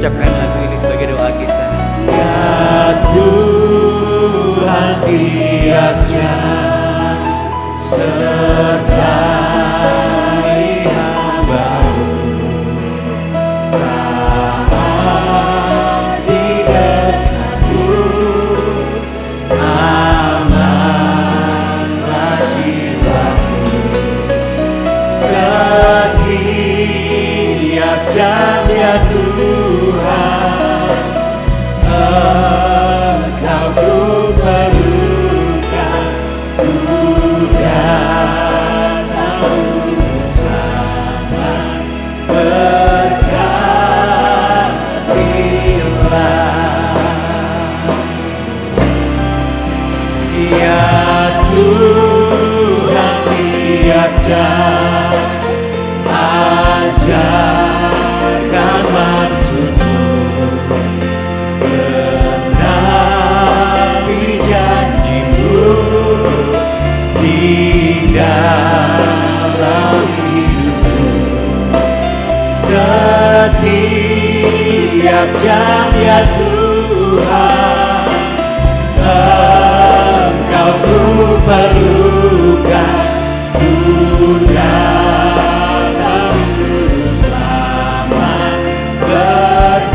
ucapkan lagu ini sebagai doa kita. Ya Tuhan tiap jam sertai hamba-Mu, saat di dekatmu amanlah jiwaku. Setiap jam ya Tuhan, Engkau ku perlukan, ku datang untuk selamat, berkatilah. Ya Tuhan tiap jam ajarkan maksud-Mu, genapi janji-Mu di dalam hidupku. Setiap jam ya Tuhan, Engkau ku perlukan, ku datang untuk selamat, berkatilah.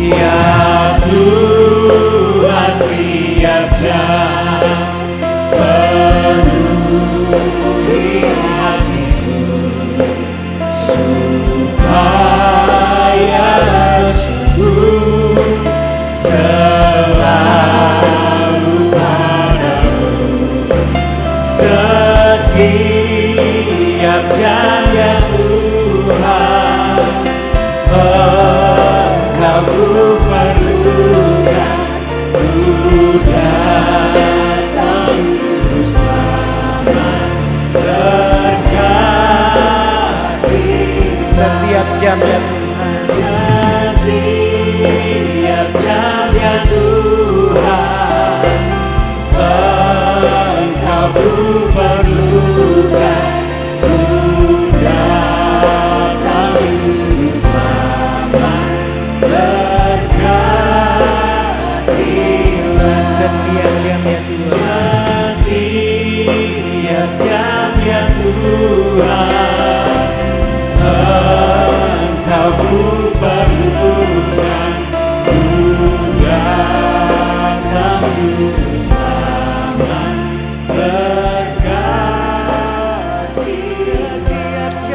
Ya Tuhan tiap jam penuhi hatiku, supaya sungguh selalu padamu. Setiap jam ya Tuhan, Engkau ku perlukan, ku datang untuk selamat, berkati. Setiap jam ya Tuhan, setiap jam ya Tuhan, Engkau ku perlukan, ku datang untuk selamat, berkatilah. setiap jam ya Tuhan, Setiap jam ya Tuhan, Engkau ku perlukan, ku datang untuk selamat, berkati.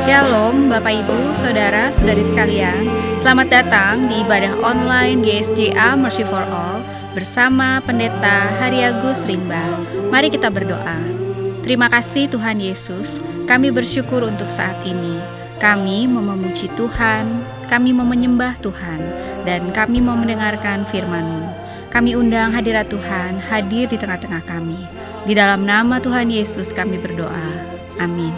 Shalom Bapak Ibu, Saudara, Saudari sekalian. Selamat datang di ibadah online GSJA Mercy for All bersama Pendeta Hari Agus Rimba. Mari kita berdoa. Terima kasih Tuhan Yesus, kami bersyukur untuk saat ini. Kami mau memuji Tuhan, kami mau menyembah Tuhan, dan kami mau mendengarkan firman-Mu. Kami undang hadirat Tuhan hadir di tengah-tengah kami. Di dalam nama Tuhan Yesus kami berdoa. Amin.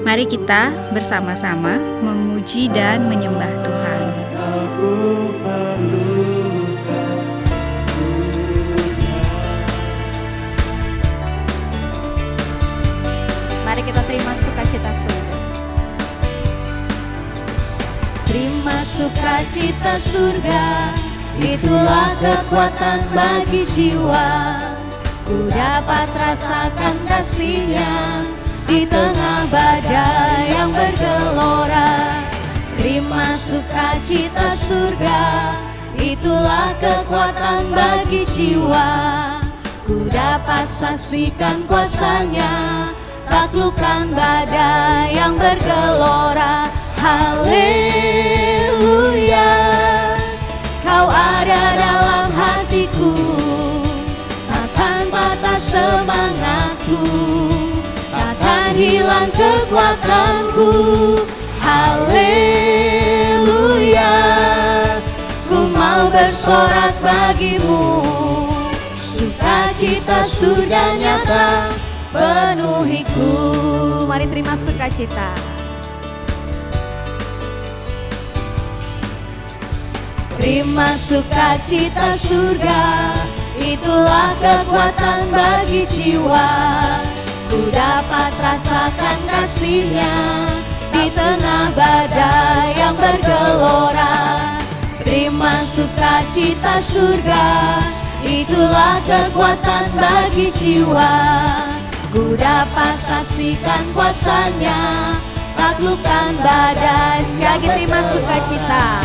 Mari kita bersama-sama memuji dan menyembah Tuhan. Mari kita terima sukacita surga. Terima sukacita surga, itulah kekuatan bagi jiwa. Ku dapat rasakan kasih-Nya di tengah badai yang bergelora. Terima sukacita surga, itulah kekuatan bagi jiwa. Ku dapat saksikan kuasa-Nya, taklukkan badai yang bergelora. Haleluya, Kau ada dalam hatiku, takkan patah semangatku, takkan hilang kekuatanku. Haleluya, ku mau bersorak bagimu, sukacita sudah nyata penuhiku. Mari terima sukacita. Terima sukacita surga, itulah kekuatan bagi jiwa. ku dapat rasakan kasih-Nya di tengah badai yang bergelora. Terima sukacita surga, itulah kekuatan bagi jiwa. Ku dapat saksikan kuasa-Nya, taklukkan badai. Sekali lagi terima sukacita.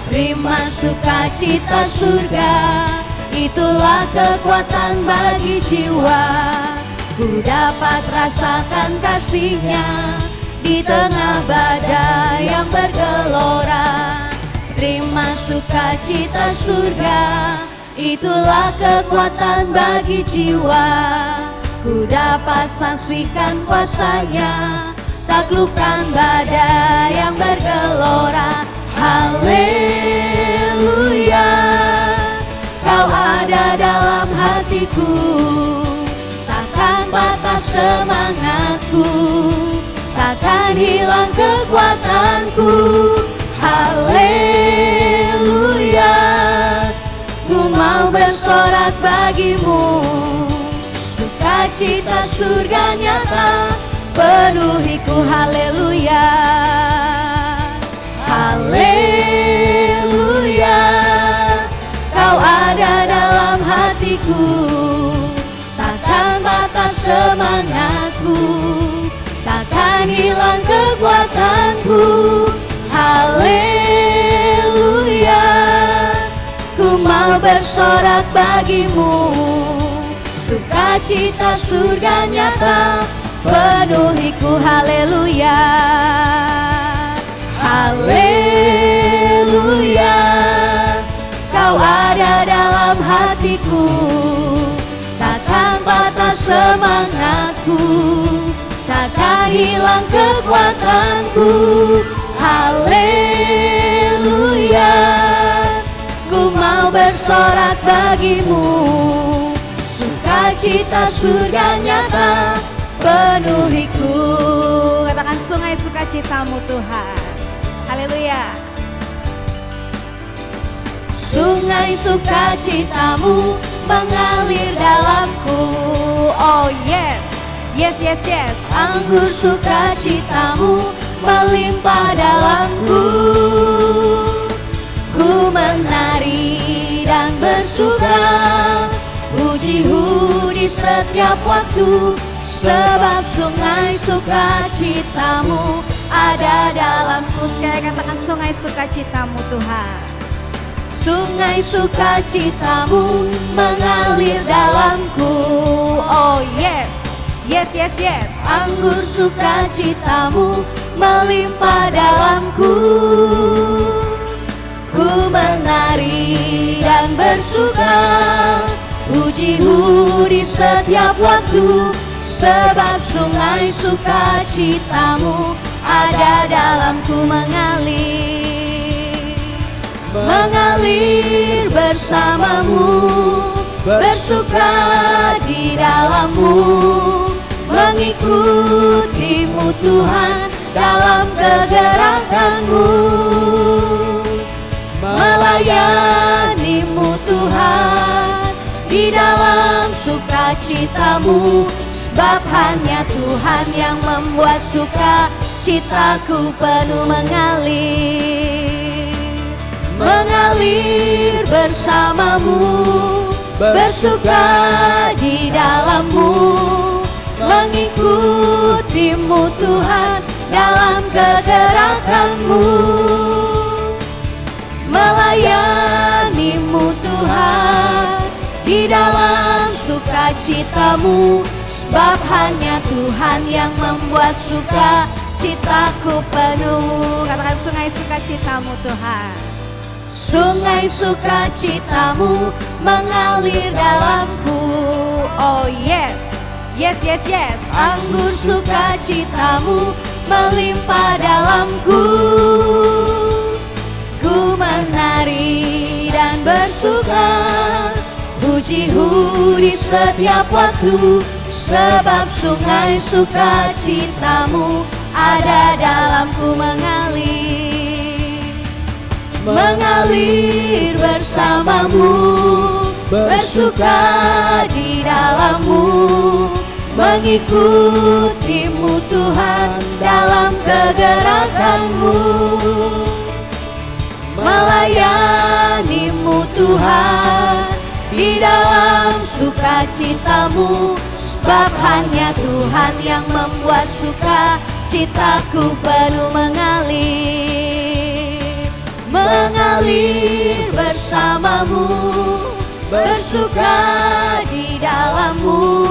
Terima sukacita surga, itulah kekuatan bagi jiwa. Ku dapat rasakan kasih-Nya di tengah badai yang bergelora. Terima sukacita surga, itulah kekuatan bagi jiwa. Ku dapat saksikan kuasa-Nya, taklukkan badai yang bergelora. Haleluya, Kau ada dalam hatiku, takkan patah semangatku, takkan hilang kekuatanku. Haleluya, ku mau bersorak bagimu. Sukacita surga nyata penuhiku. Haleluya, haleluya, Kau ada dalam hatiku, takkan patah semangatku, takkan hilang kekuatanku. Haleluya, ku mau bersorak bagimu. Sukacita surga nyata penuhiku. Haleluya, haleluya, Kau ada dalam hatiku, takkan patah semangatku, takkan hilang kekuatanku. Haleluya, ku mau bersorak bagimu. Sukacita surga nyata penuhiku. Katakan sungai sukacitamu Tuhan. Haleluya. Sungai sukacitamu mengalir dalamku. Oh yes, yes, yes, yes. Anggur sukacitamu melimpah dalamku. Ku menari dan bersuka, puji-hu di setiap waktu, sebab sungai sukacitamu ada dalamku. Sekali katakan sungai sukacitamu Tuhan. Sungai sukacitamu mengalir dalamku. Oh yes, yes, yes, yes. Anggur sukacitamu melimpah dalamku. Ku menari dan bersuka, puji-hu di setiap waktu, sebab sungai sukacitamu ada dalamku. Mengalir bersamamu, bersuka di dalammu, mengikutimu Tuhan dalam kegerakanmu, melayanimu Tuhan di dalam sukacitamu, sebab hanya Tuhan yang membuat sukacitaku penuh. Mengalir bersamamu, bersuka di dalammu, mengikutimu Tuhan dalam kegerakanmu, melayanimu Tuhan di dalam sukacitamu, sebab hanya Tuhan yang membuat sukacitaku penuh. Katakan sungai sukacitamu Tuhan. Sungai sukacitamu mengalir dalamku. Oh yes, yes, yes, yes. Anggur sukacitamu melimpah dalamku. Ku menari dan bersuka, puji-hu di setiap waktu, sebab sungai sukacitamu ada dalamku. Mengalir bersamamu, bersuka di dalammu, mengikutimu Tuhan dalam kegerakanmu, melayanimu Tuhan di dalam sukacitamu, sebab hanya Tuhan yang membuat sukacitaku penuh mengalir bersamamu, bersuka di dalammu,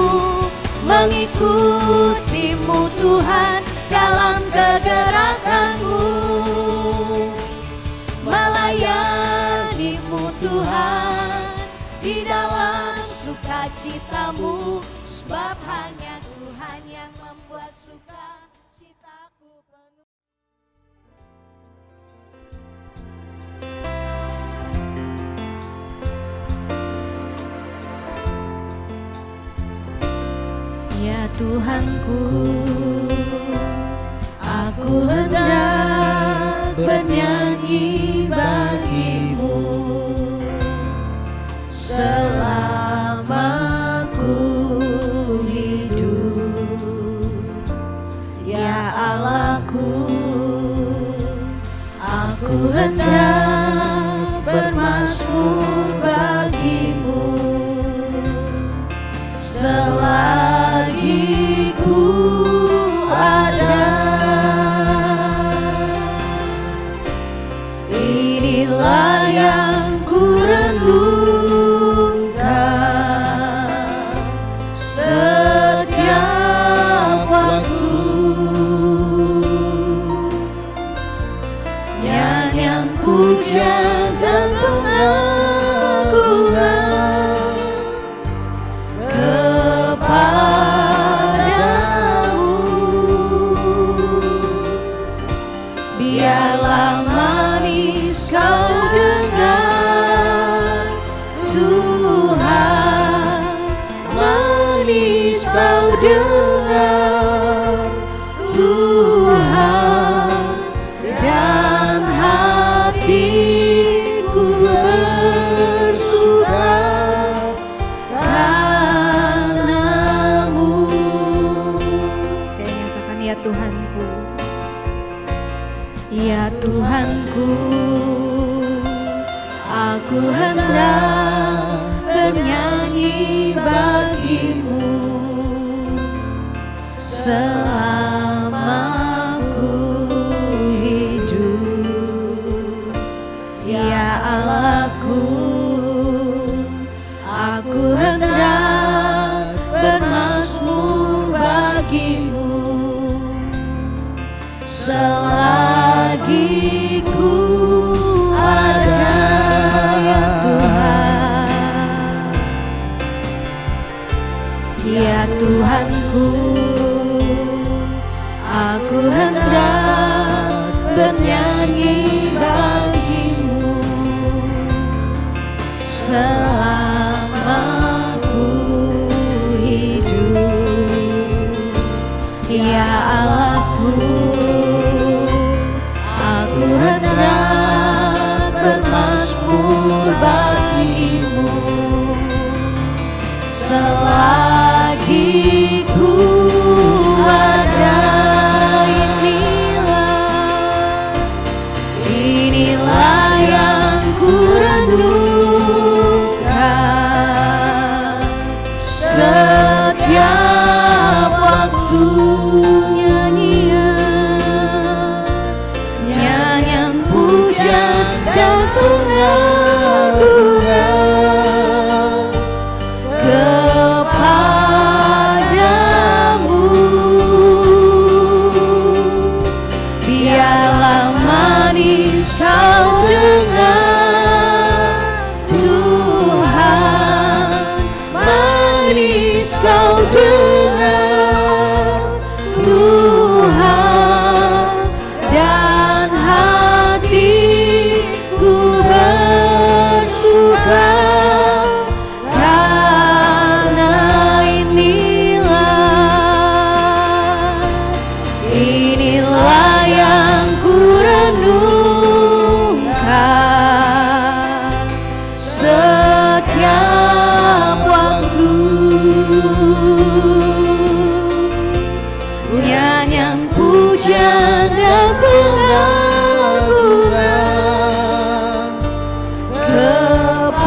mengikutimu Tuhan dalam kegerakanmu, melayanimu Tuhan di dalam sukacitamu, sebab hanya Tuhan yang membuat sukacitaku penuh. Ya Tuhanku, aku hendak bernyanyi bagimu selama ku hidup. Ya Allahku, aku hendak bermazmur bagimu selagi ku ada. Inilah yang ku renungkan setiap waktu, nyanyian pujian dan pengagungan kepadamu. Biarlah manis kau dengar Tuhan, manis kau dengar Tuhan, dan hatiku bersuka padamu. Sekali nyatakan, ya Tuhanku, ya Tuhanku, aku hendak bernyanyi bagimu selama ku hidup. Ya Allahku, aku hendak bermazmur bagimu selagi ku ada, ya Tuhan. Ya Tuhanku, aku hendak bernyanyi bagimu selama ku hidup. Ya Allahku, aku hendak bermazmur bagimu selagi ku ada. Inilah yang ku renungkan setiap waktu, nyanyian pujian dan pengagungan kepadamu. Biarlah manis kau dengar Tuhan, manis kau dengar nyanyian pujian dan pengagungan kepadamu.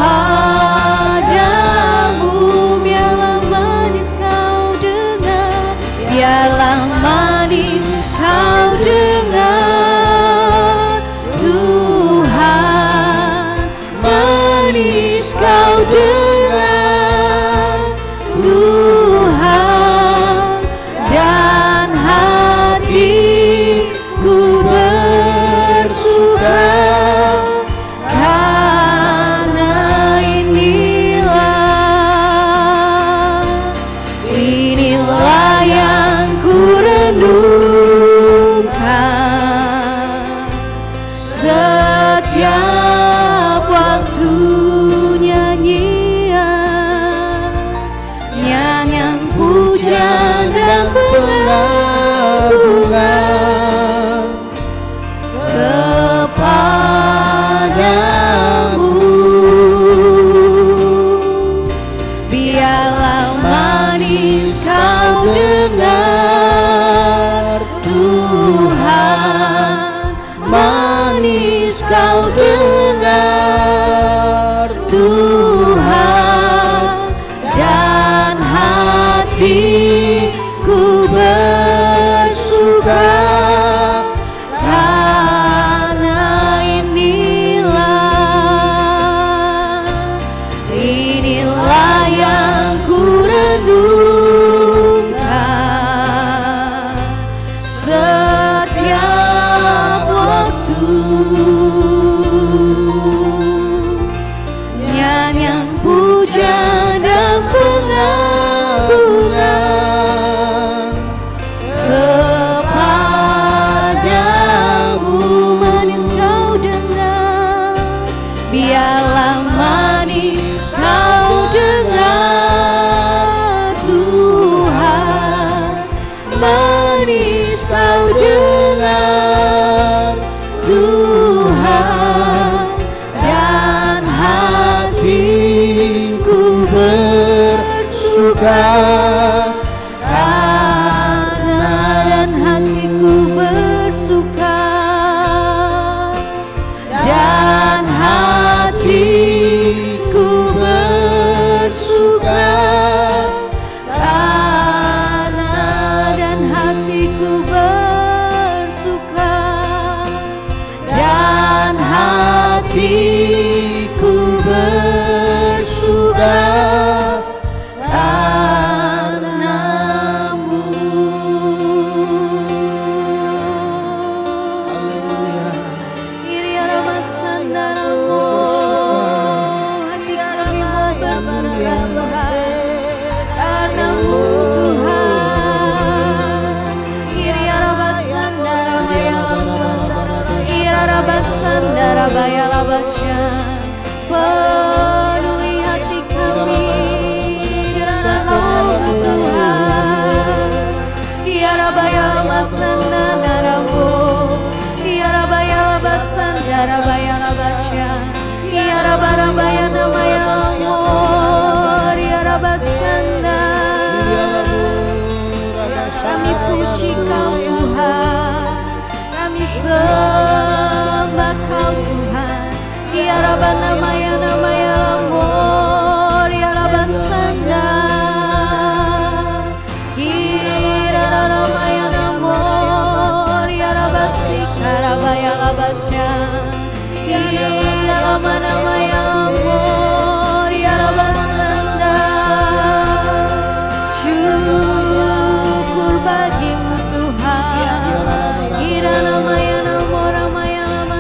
Biarlah manis kau dengar, biarlah manis kau dengar, Tuhan manis kau dengar, Tuhan, dan hatiku bersuka karena inilah yang ku renungkan setiap waktu. Nyanyian pujian dan pengagungan kepadamu. Biarlah manis kau dengar, Tuhan manis kau dengar, Tuhan, dan hatiku bersuka karena inilah yang ku renungkan setiap waktu. Nyanyian pujian dan pengagungan kepadamu. Manis kau dengar, biarlah manis kau dengar, Tuhan manis kau dengar, Tuhan, dan hatiku bersuka dan hatiku bersuka, dan hatiku bersuka dan hatiku bersuka, dan hatiku bersuka karena-Mu. Kyrie Ramasandaramu, hati kami mau bersuka Tuhan, karena-Mu Tuhan. Kyrie Rabasandarabaya, penuhi hati kami dengan roh-Mu Tuhan. Kyarabaya Ramasandaramu, Kyarabaya Rabasandarabaya Labasya, Kyarabarabaya Namaya Amor, Kyarabasandar. Kami puji Kau Tuhan, kami sembah Kau Tuhan. Ya Rabba namaya amor, ya Rabba sandar. Ya namaya amor, ya Rabba sikaraba ya labasya. Ya lama namaya amor, ya Rabba sandar. Syukur bagimu Tuhan. Ya namaya amor, namaya lama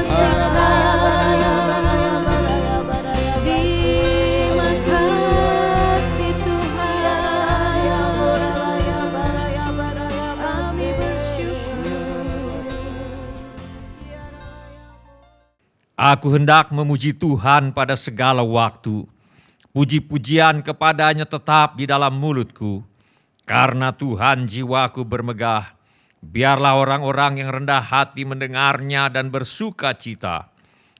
Aku hendak memuji Tuhan pada segala waktu. Puji-pujian kepadanya tetap di dalam mulutku. Karena Tuhan jiwaku bermegah. Biarlah orang-orang yang rendah hati mendengarnya dan bersuka cita.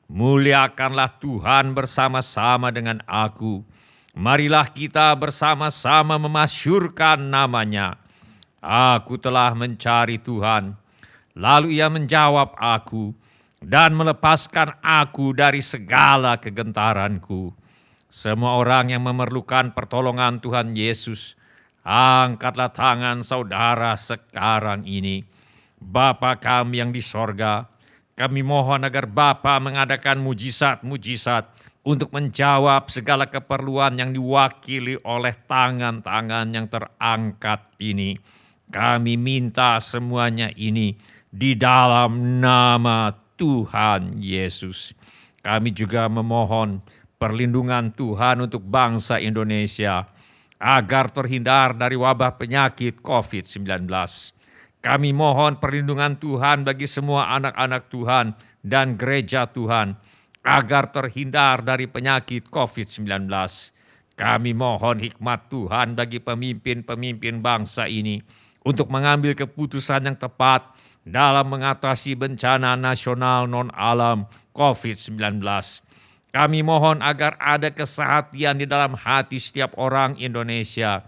Muliakanlah Tuhan bersama-sama dengan aku. Marilah kita bersama-sama memasyurkan namanya. Aku telah mencari Tuhan. Lalu ia menjawab aku dan melepaskan aku dari segala kegentaranku. Semua orang yang memerlukan pertolongan Tuhan Yesus, angkatlah tangan saudara sekarang ini. Bapa kami yang di sorga, kami mohon agar Bapa mengadakan mujizat-mujizat untuk menjawab segala keperluan yang diwakili oleh tangan-tangan yang terangkat ini. Kami minta semuanya ini di dalam nama Tuhan Yesus. Kami juga memohon perlindungan Tuhan untuk bangsa Indonesia agar terhindar dari wabah penyakit COVID-19. Kami mohon perlindungan Tuhan bagi semua anak-anak Tuhan dan gereja Tuhan agar terhindar dari penyakit COVID-19. Kami mohon hikmat Tuhan bagi pemimpin-pemimpin bangsa ini untuk mengambil keputusan yang tepat dalam mengatasi bencana nasional non-alam COVID-19. Kami mohon agar ada kesehatian di dalam hati setiap orang Indonesia,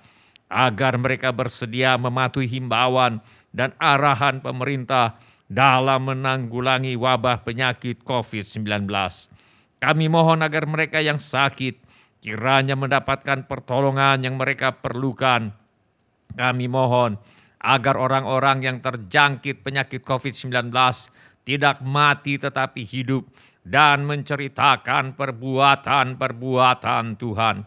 agar mereka bersedia mematuhi himbauan dan arahan pemerintah dalam menanggulangi wabah penyakit COVID-19. Kami mohon agar mereka yang sakit kiranya mendapatkan pertolongan yang mereka perlukan. Kami mohon agar orang-orang yang terjangkit penyakit COVID-19 tidak mati tetapi hidup dan menceritakan perbuatan-perbuatan Tuhan.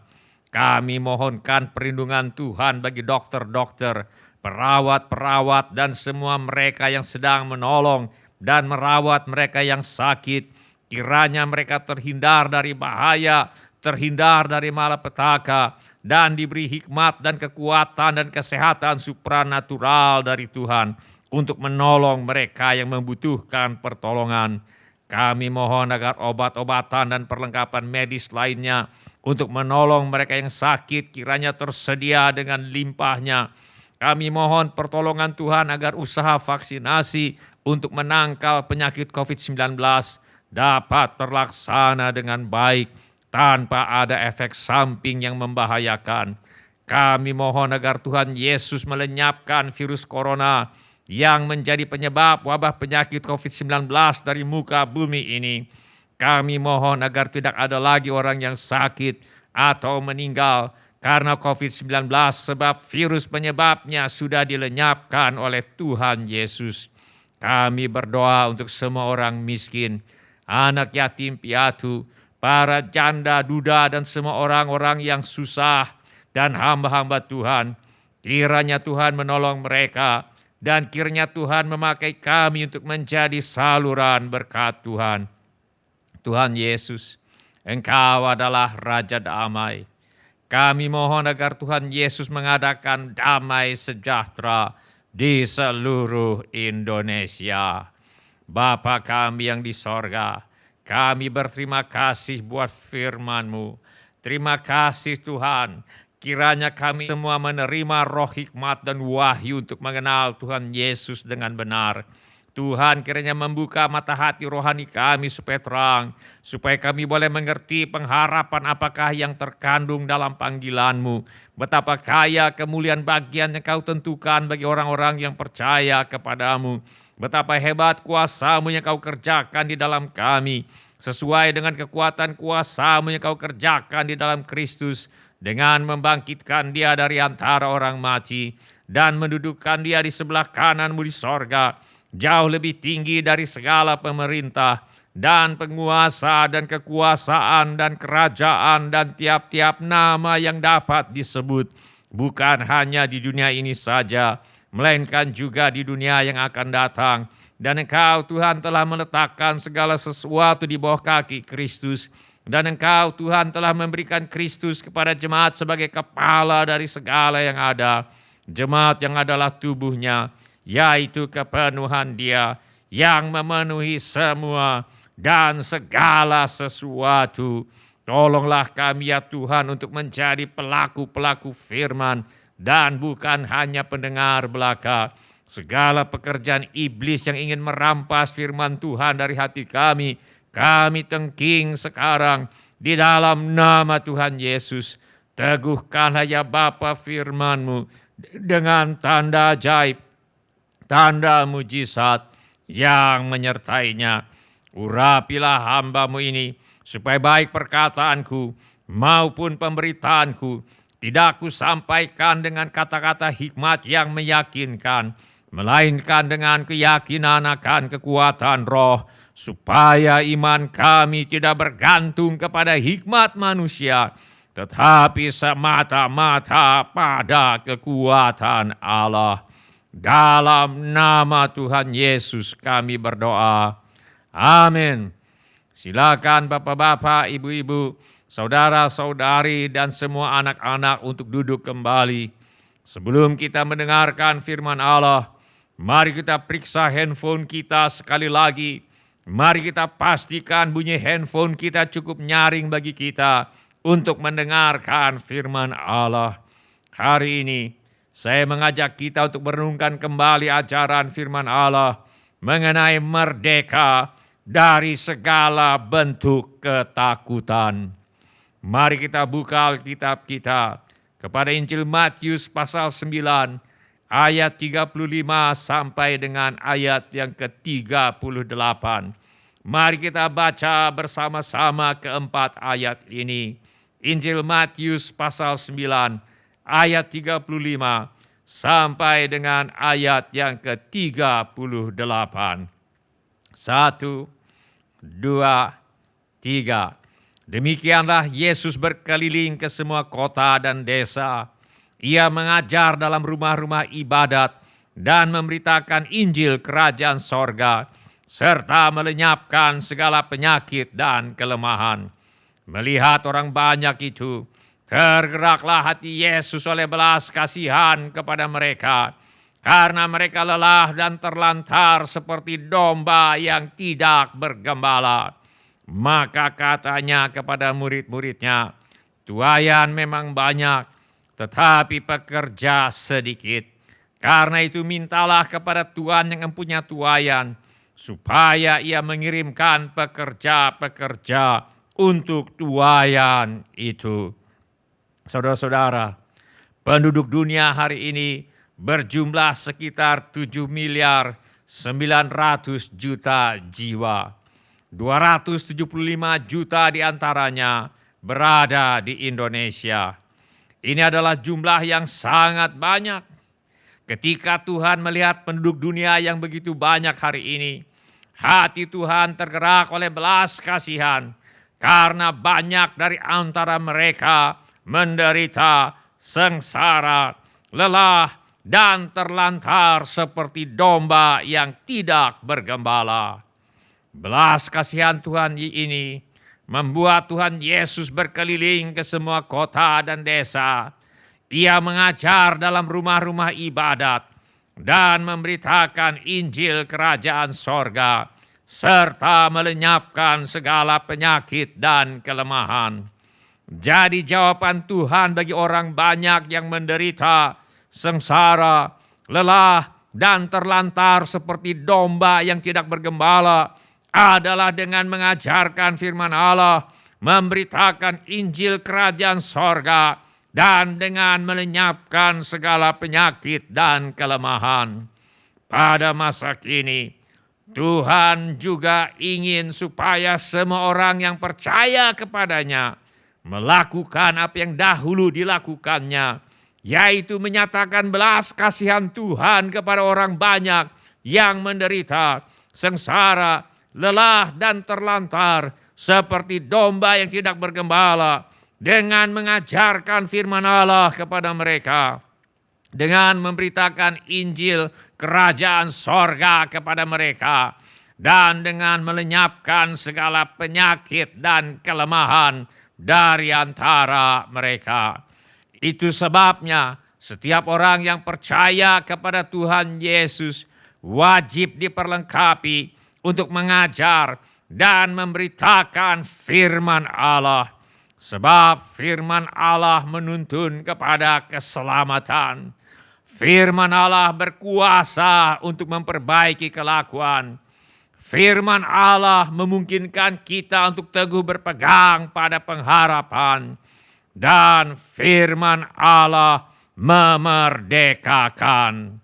Kami mohonkan perlindungan Tuhan bagi dokter-dokter, perawat-perawat dan semua mereka yang sedang menolong dan merawat mereka yang sakit. Kiranya mereka terhindar dari bahaya, terhindar dari malapetaka, dan diberi hikmat dan kekuatan dan kesehatan supranatural dari Tuhan untuk menolong mereka yang membutuhkan pertolongan. Kami mohon agar obat-obatan dan perlengkapan medis lainnya untuk menolong mereka yang sakit kiranya tersedia dengan limpahnya. Kami mohon pertolongan Tuhan agar usaha vaksinasi untuk menangkal penyakit COVID-19 dapat terlaksana dengan baik tanpa ada efek samping yang membahayakan. Kami mohon agar Tuhan Yesus melenyapkan virus corona yang menjadi penyebab wabah penyakit COVID-19 dari muka bumi ini. Kami mohon agar tidak ada lagi orang yang sakit atau meninggal karena COVID-19 sebab virus penyebabnya sudah dilenyapkan oleh Tuhan Yesus. Kami berdoa untuk semua orang miskin, anak yatim piatu, para janda, duda, dan semua orang-orang yang susah dan hamba-hamba Tuhan. Kiranya Tuhan menolong mereka dan kiranya Tuhan memakai kami untuk menjadi saluran berkat Tuhan. Tuhan Yesus, Engkau adalah Raja Damai. Kami mohon agar Tuhan Yesus mengadakan damai sejahtera di seluruh Indonesia. Bapa kami yang di sorga, kami berterima kasih buat firman-Mu. Terima kasih Tuhan, kiranya kami semua menerima roh hikmat dan wahyu untuk mengenal Tuhan Yesus dengan benar. Tuhan kiranya membuka mata hati rohani kami supaya terang, supaya kami boleh mengerti pengharapan apakah yang terkandung dalam panggilan-Mu. Betapa kaya kemuliaan bagian yang Kau tentukan bagi orang-orang yang percaya kepadamu. Betapa hebat kuasa-Mu yang Kau kerjakan di dalam kami, sesuai dengan kekuatan kuasa-Mu yang Kau kerjakan di dalam Kristus, dengan membangkitkan Dia dari antara orang mati dan mendudukkan Dia di sebelah kanan-Mu di sorga, jauh lebih tinggi dari segala pemerintah dan penguasa dan kekuasaan dan kerajaan dan tiap-tiap nama yang dapat disebut, bukan hanya di dunia ini saja, melainkan juga di dunia yang akan datang. Dan Engkau Tuhan telah meletakkan segala sesuatu di bawah kaki Kristus. Dan Engkau Tuhan telah memberikan Kristus kepada jemaat sebagai kepala dari segala yang ada. Jemaat yang adalah tubuhnya, yaitu kepenuhan Dia yang memenuhi semua dan segala sesuatu. Tolonglah kami ya Tuhan untuk menjadi pelaku-pelaku firman dan bukan hanya pendengar belaka. Segala pekerjaan iblis yang ingin merampas firman Tuhan dari hati kami tengking sekarang di dalam nama Tuhan Yesus. Teguhkanlah ya Bapa firman-Mu dengan tanda ajaib, tanda mujizat yang menyertainya. Urapilah hamba-Mu ini, supaya baik perkataanku maupun pemberitaanku tidak kusampaikan dengan kata-kata hikmat yang meyakinkan, melainkan dengan keyakinan akan kekuatan roh, supaya iman kami tidak bergantung kepada hikmat manusia, tetapi semata-mata pada kekuatan Allah. Dalam nama Tuhan Yesus kami berdoa. Amin. Silakan bapak-bapak, ibu-ibu, saudara-saudari, dan semua anak-anak untuk duduk kembali. Sebelum kita mendengarkan firman Allah, mari kita periksa handphone kita sekali lagi. Mari kita pastikan bunyi handphone kita cukup nyaring bagi kita untuk mendengarkan firman Allah. Hari ini saya mengajak kita untuk merenungkan kembali ajaran firman Allah mengenai merdeka dari segala bentuk ketakutan. Mari kita buka Alkitab kita kepada Injil Matius pasal 9 ayat 35 sampai dengan ayat yang ke-38. Mari kita baca bersama-sama keempat ayat ini. Injil Matius pasal 9 ayat 35 sampai dengan ayat yang ke-38. 1, 2, 3. Demikianlah Yesus berkeliling ke semua kota dan desa. Ia mengajar dalam rumah-rumah ibadat dan memberitakan Injil kerajaan sorga, serta melenyapkan segala penyakit dan kelemahan. Melihat orang banyak itu, tergeraklah hati Yesus oleh belas kasihan kepada mereka, karena mereka lelah dan terlantar seperti domba yang tidak bergembala. Maka katanya kepada murid-muridnya, tuaian memang banyak, tetapi pekerja sedikit. Karena itu mintalah kepada Tuhan yang mempunyai tuaian, supaya ia mengirimkan pekerja-pekerja untuk tuaian itu. Saudara-saudara, penduduk dunia hari ini berjumlah sekitar 7 miliar 900 juta jiwa. 275 juta diantaranya berada di Indonesia. Ini adalah jumlah yang sangat banyak. Ketika Tuhan melihat penduduk dunia yang begitu banyak hari ini, hati Tuhan tergerak oleh belas kasihan, karena banyak dari antara mereka menderita, sengsara, lelah, dan terlantar seperti domba yang tidak bergembala. Belas kasihan Tuhan ini membuat Tuhan Yesus berkeliling ke semua kota dan desa. Ia mengajar dalam rumah-rumah ibadat dan memberitakan Injil kerajaan sorga, serta melenyapkan segala penyakit dan kelemahan. Jadi jawaban Tuhan bagi orang banyak yang menderita, sengsara, lelah, dan terlantar seperti domba yang tidak bergembala adalah dengan mengajarkan firman Allah, memberitakan Injil kerajaan sorga, dan dengan melenyapkan segala penyakit dan kelemahan. Pada masa kini, Tuhan juga ingin supaya semua orang yang percaya kepadanya melakukan apa yang dahulu dilakukannya, yaitu menyatakan belas kasihan Tuhan kepada orang banyak yang menderita, sengsara, lelah, dan terlantar seperti domba yang tidak bergembala, dengan mengajarkan firman Allah kepada mereka, dengan memberitakan Injil kerajaan sorga kepada mereka, dan dengan melenyapkan segala penyakit dan kelemahan dari antara mereka. Itu sebabnya setiap orang yang percaya kepada Tuhan Yesus wajib diperlengkapi untuk mengajar dan memberitakan firman Allah. Sebab firman Allah menuntun kepada keselamatan. Firman Allah berkuasa untuk memperbaiki kelakuan. Firman Allah memungkinkan kita untuk teguh berpegang pada pengharapan. Dan firman Allah memerdekakan.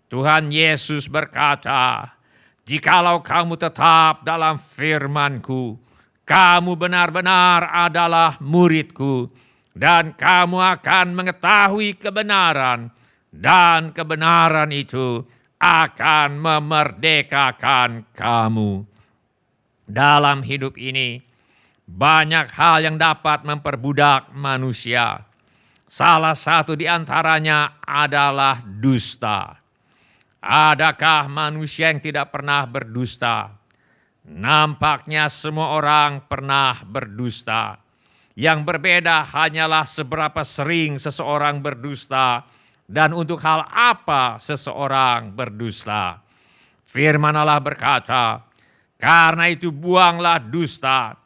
Tuhan Yesus berkata, jikalau kamu tetap dalam firman-Ku, kamu benar-benar adalah murid-Ku, dan kamu akan mengetahui kebenaran, dan kebenaran itu akan memerdekakan kamu. Dalam hidup ini, banyak hal yang dapat memperbudak manusia. Salah satu di antaranya adalah dusta. Adakah manusia yang tidak pernah berdusta? Nampaknya semua orang pernah berdusta. Yang berbeda hanyalah seberapa sering seseorang berdusta dan untuk hal apa seseorang berdusta. Firman Allah berkata, karena itu buanglah dusta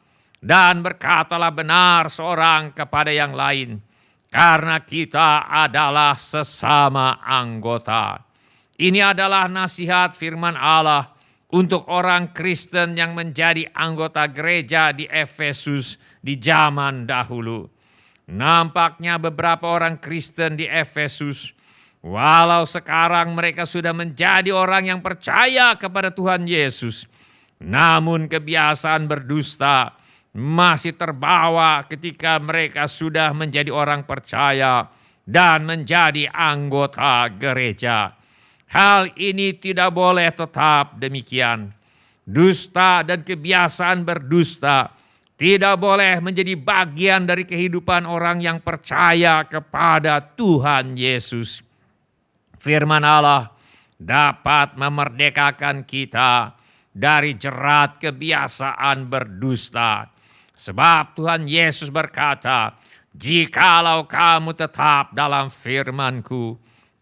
dan berkatalah benar seorang kepada yang lain, karena kita adalah sesama anggota. Ini adalah nasihat firman Allah untuk orang Kristen yang menjadi anggota gereja di Efesus di zaman dahulu. Nampaknya beberapa orang Kristen di Efesus, walau sekarang mereka sudah menjadi orang yang percaya kepada Tuhan Yesus, namun kebiasaan berdusta masih terbawa ketika mereka sudah menjadi orang percaya dan menjadi anggota gereja. Hal ini tidak boleh tetap demikian. Dusta dan kebiasaan berdusta tidak boleh menjadi bagian dari kehidupan orang yang percaya kepada Tuhan Yesus. Firman Allah dapat memerdekakan kita dari jerat kebiasaan berdusta. Sebab Tuhan Yesus berkata, jikalau kamu tetap dalam firman-Ku,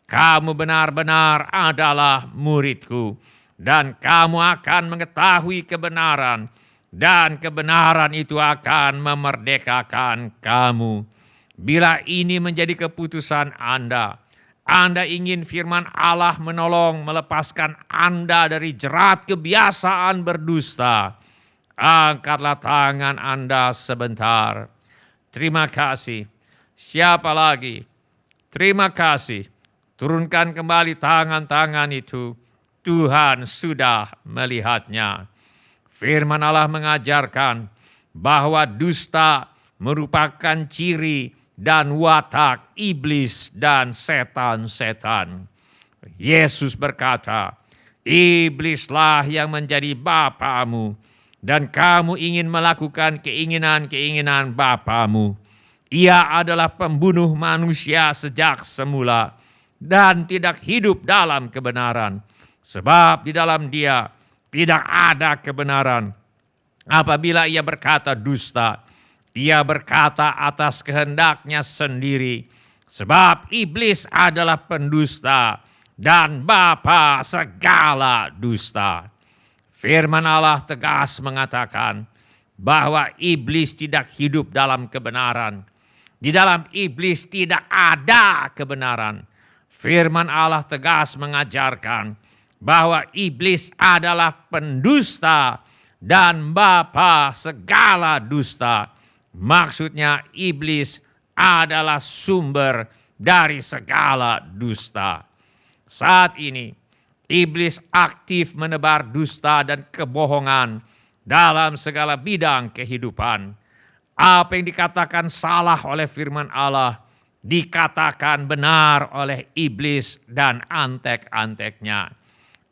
kamu benar-benar adalah murid-Ku, dan kamu akan mengetahui kebenaran, dan kebenaran itu akan memerdekakan kamu. Bila ini menjadi keputusan Anda ingin firman Allah menolong melepaskan Anda dari jerat kebiasaan berdusta, angkatlah tangan Anda sebentar. Terima kasih. Siapa lagi? Terima kasih. Turunkan kembali tangan-tangan itu. Tuhan sudah melihatnya. Firman Allah mengajarkan bahwa dusta merupakan ciri dan watak iblis dan setan-setan. Yesus berkata, iblislah yang menjadi bapamu, dan kamu ingin melakukan keinginan-keinginan bapamu. Ia adalah pembunuh manusia sejak semula dan tidak hidup dalam kebenaran, sebab di dalam dia tidak ada kebenaran. Apabila ia berkata dusta, ia berkata atas kehendaknya sendiri, sebab iblis adalah pendusta dan bapa segala dusta. Firman Allah tegas mengatakan bahwa iblis tidak hidup dalam kebenaran. Di dalam iblis tidak ada kebenaran. Firman Allah tegas mengajarkan bahwa iblis adalah pendusta dan bapa segala dusta. Maksudnya iblis adalah sumber dari segala dusta. Saat ini iblis aktif menebar dusta dan kebohongan dalam segala bidang kehidupan. Apa yang dikatakan salah oleh firman Allah dikatakan benar oleh iblis dan antek-anteknya.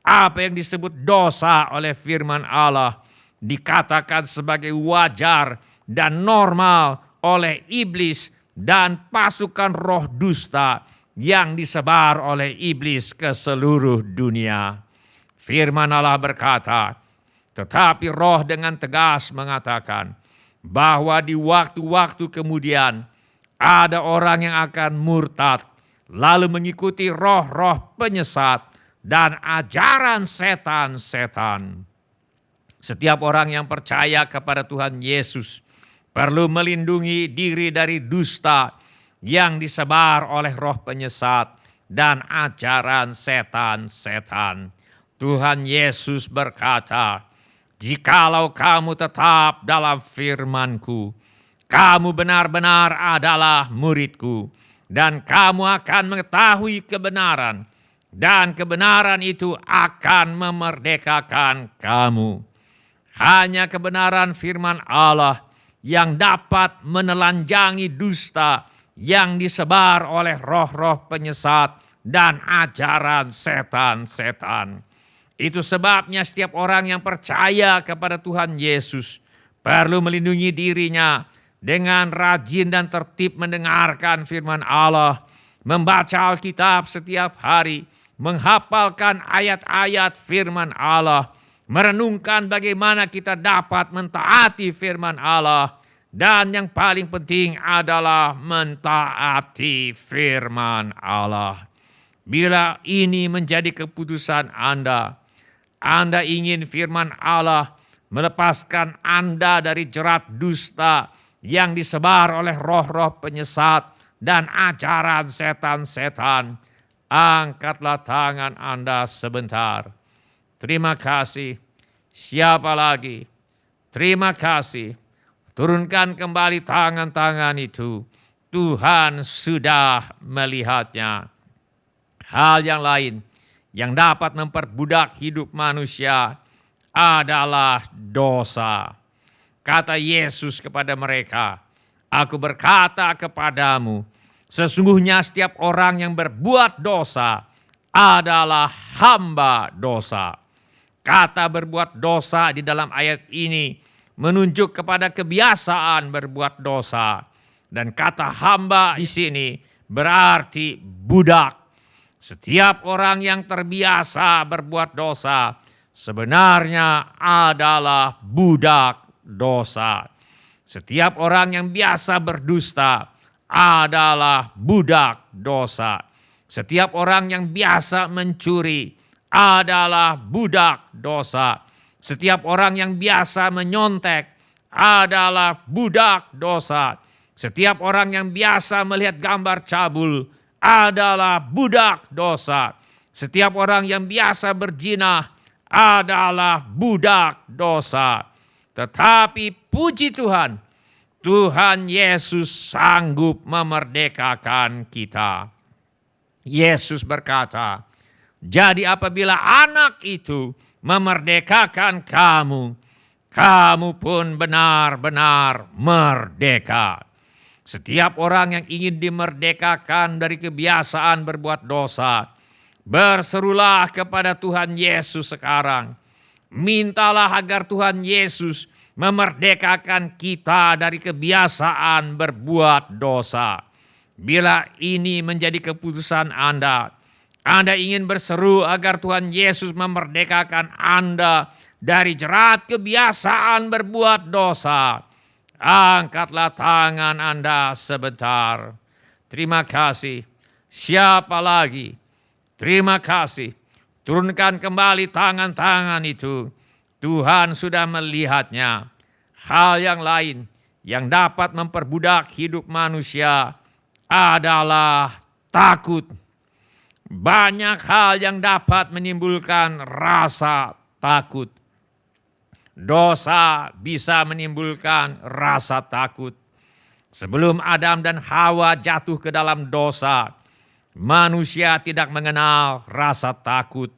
Apa yang disebut dosa oleh firman Allah dikatakan sebagai wajar dan normal oleh iblis dan pasukan roh dusta yang disebar oleh iblis ke seluruh dunia. Firman Allah berkata, tetapi roh dengan tegas mengatakan bahwa di waktu-waktu kemudian ada orang yang akan murtad lalu mengikuti roh-roh penyesat dan ajaran setan-setan. Setiap orang yang percaya kepada Tuhan Yesus perlu melindungi diri dari dusta yang disebar oleh roh penyesat dan ajaran setan-setan. Tuhan Yesus berkata, jikalau kamu tetap dalam firman-Ku, kamu benar-benar adalah murid-Ku, dan kamu akan mengetahui kebenaran, dan kebenaran itu akan memerdekakan kamu. Hanya kebenaran firman Allah yang dapat menelanjangi dusta yang disebar oleh roh-roh penyesat dan ajaran setan-setan. Itu sebabnya setiap orang yang percaya kepada Tuhan Yesus perlu melindungi dirinya dengan rajin dan tertib mendengarkan firman Allah, membaca Alkitab setiap hari, menghafalkan ayat-ayat firman Allah, merenungkan bagaimana kita dapat mentaati firman Allah, dan yang paling penting adalah mentaati firman Allah. Bila ini menjadi keputusan Anda ingin firman Allah melepaskan Anda dari jerat dusta yang disebar oleh roh-roh penyesat dan ajaran setan-setan, angkatlah tangan Anda sebentar. Terima kasih. Siapa lagi? Terima kasih. Turunkan kembali tangan-tangan itu. Tuhan sudah melihatnya. Hal yang lain yang dapat memperbudak hidup manusia adalah dosa. Kata Yesus kepada mereka, "Aku berkata kepadamu, sesungguhnya setiap orang yang berbuat dosa adalah hamba dosa." Kata berbuat dosa di dalam ayat ini menunjuk kepada kebiasaan berbuat dosa. Dan kata hamba di sini berarti budak. Setiap orang yang terbiasa berbuat dosa sebenarnya adalah budak dosa. Setiap orang yang biasa berdusta adalah budak dosa. Setiap orang yang biasa mencuri adalah budak dosa. Setiap orang yang biasa menyontek adalah budak dosa. Setiap orang yang biasa melihat gambar cabul adalah budak dosa. Setiap orang yang biasa berzina adalah budak dosa. Tetapi puji Tuhan, Tuhan Yesus sanggup memerdekakan kita. Yesus berkata, "Jadi apabila anak itu memerdekakan kamu, kamu pun benar-benar merdeka." Setiap orang yang ingin dimerdekakan dari kebiasaan berbuat dosa, berserulah kepada Tuhan Yesus sekarang. Mintalah agar Tuhan Yesus memerdekakan kita dari kebiasaan berbuat dosa. Bila ini menjadi keputusan Anda ingin berseru agar Tuhan Yesus memerdekakan Anda dari jerat kebiasaan berbuat dosa, angkatlah tangan Anda sebentar. Terima kasih. Siapa lagi? Terima kasih. Turunkan kembali tangan-tangan itu. Tuhan sudah melihatnya. Hal yang lain yang dapat memperbudak hidup manusia adalah takut. Banyak hal yang dapat menimbulkan rasa takut. Dosa bisa menimbulkan rasa takut. Sebelum Adam dan Hawa jatuh ke dalam dosa, manusia tidak mengenal rasa takut.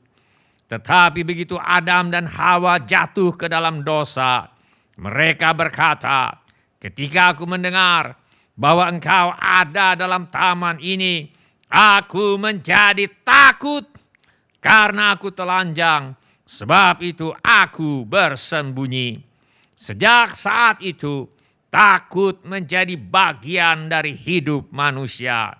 Tetapi begitu Adam dan Hawa jatuh ke dalam dosa, mereka berkata, "Ketika aku mendengar bahwa engkau ada dalam taman ini, aku menjadi takut karena aku telanjang. Sebab itu aku bersembunyi." Sejak saat itu, takut menjadi bagian dari hidup manusia.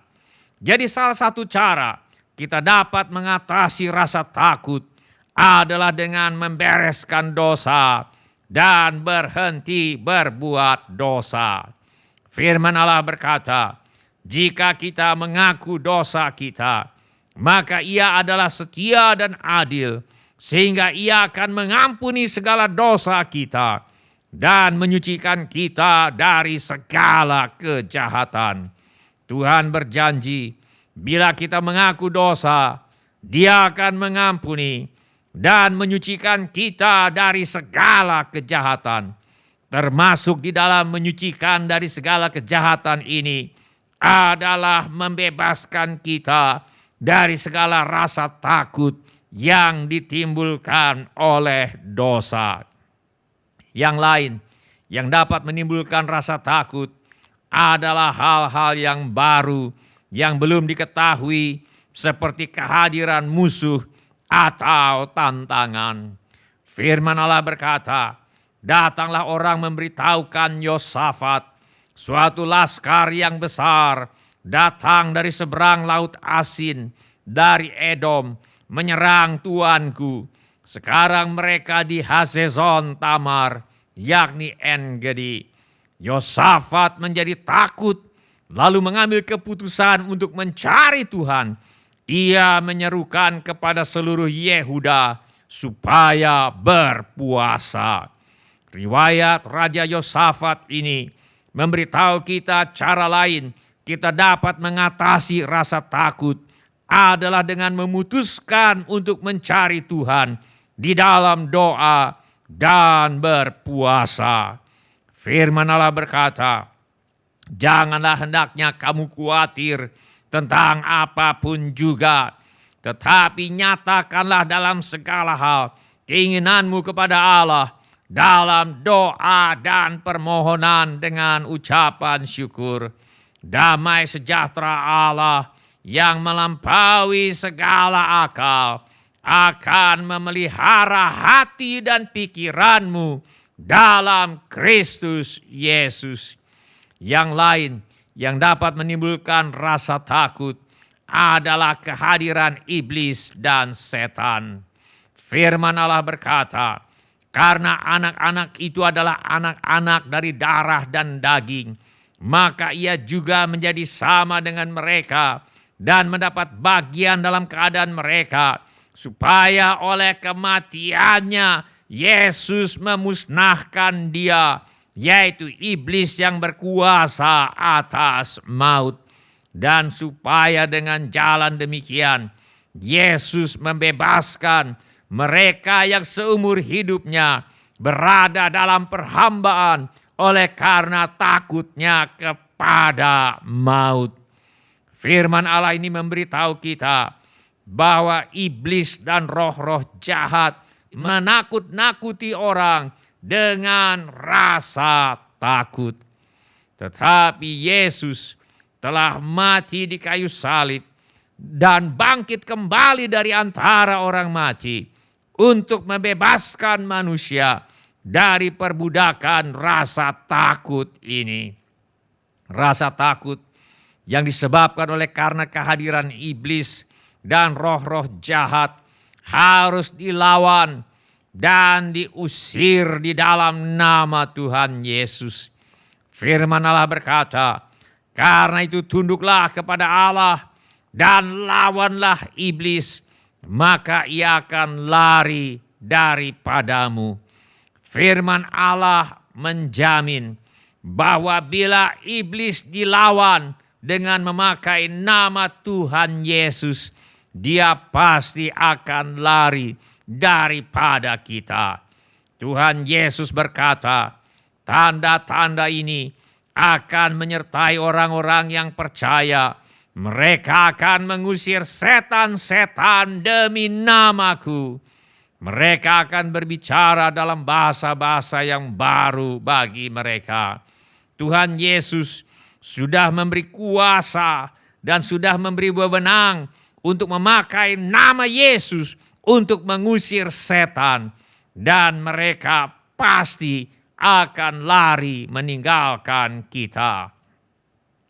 Jadi salah satu cara kita dapat mengatasi rasa takut adalah dengan membereskan dosa dan berhenti berbuat dosa. Firman Allah berkata, "Jika kita mengaku dosa kita, maka Ia adalah setia dan adil, sehingga Ia akan mengampuni segala dosa kita dan menyucikan kita dari segala kejahatan." Tuhan berjanji, bila kita mengaku dosa, Dia akan mengampuni dan menyucikan kita dari segala kejahatan. Termasuk di dalam menyucikan dari segala kejahatan ini adalah membebaskan kita dari segala rasa takut yang ditimbulkan oleh dosa. Yang lain yang dapat menimbulkan rasa takut adalah hal-hal yang baru yang belum diketahui, seperti kehadiran musuh atau tantangan. Firman Allah berkata, datanglah orang memberitahukan Yosafat, suatu laskar yang besar datang dari seberang laut asin, dari Edom, menyerang tuanku. Sekarang mereka di Hazezon Tamar, yakni En-Gedi. Yosafat menjadi takut, lalu mengambil keputusan untuk mencari Tuhan. Ia menyerukan kepada seluruh Yehuda supaya berpuasa. Riwayat Raja Yosafat ini memberitahu kita cara lain kita dapat mengatasi rasa takut adalah dengan memutuskan untuk mencari Tuhan di dalam doa dan berpuasa. Firman Allah berkata, janganlah hendaknya kamu khawatir tentang apapun juga, tetapi nyatakanlah dalam segala hal keinginanmu kepada Allah dalam doa dan permohonan dengan ucapan syukur. Damai sejahtera Allah yang melampaui segala akal akan memelihara hati dan pikiranmu dalam Kristus Yesus. Yang lain yang dapat menimbulkan rasa takut adalah kehadiran iblis dan setan. Firman Allah berkata, karena anak-anak itu adalah anak-anak dari darah dan daging, maka ia juga menjadi sama dengan mereka dan mendapat bagian dalam keadaan mereka, supaya oleh kematiannya Yesus memusnahkan dia, yaitu iblis yang berkuasa atas maut. Dan supaya dengan jalan demikian Yesus membebaskan mereka yang seumur hidupnya berada dalam perhambaan oleh karena takutnya kepada maut. Firman Allah ini memberitahu kita bahwa iblis dan roh-roh jahat menakut-nakuti orang dengan rasa takut. Tetapi Yesus telah mati di kayu salib dan bangkit kembali dari antara orang mati untuk membebaskan manusia dari perbudakan rasa takut ini. Rasa takut yang disebabkan oleh karena kehadiran iblis dan roh-roh jahat harus dilawan dan diusir di dalam nama Tuhan Yesus. Firman Allah berkata, karena itu tunduklah kepada Allah dan lawanlah iblis, maka ia akan lari daripadamu. Firman Allah menjamin bahwa bila iblis dilawan dengan memakai nama Tuhan Yesus, dia pasti akan lari daripada kita. Tuhan Yesus berkata, tanda-tanda ini akan menyertai orang-orang yang percaya. Mereka akan mengusir setan-setan demi namaku. Mereka akan berbicara dalam bahasa-bahasa yang baru bagi mereka. Tuhan Yesus sudah memberi kuasa dan sudah memberi wewenang untuk memakai nama Yesus untuk mengusir setan. Dan mereka pasti akan lari meninggalkan kita.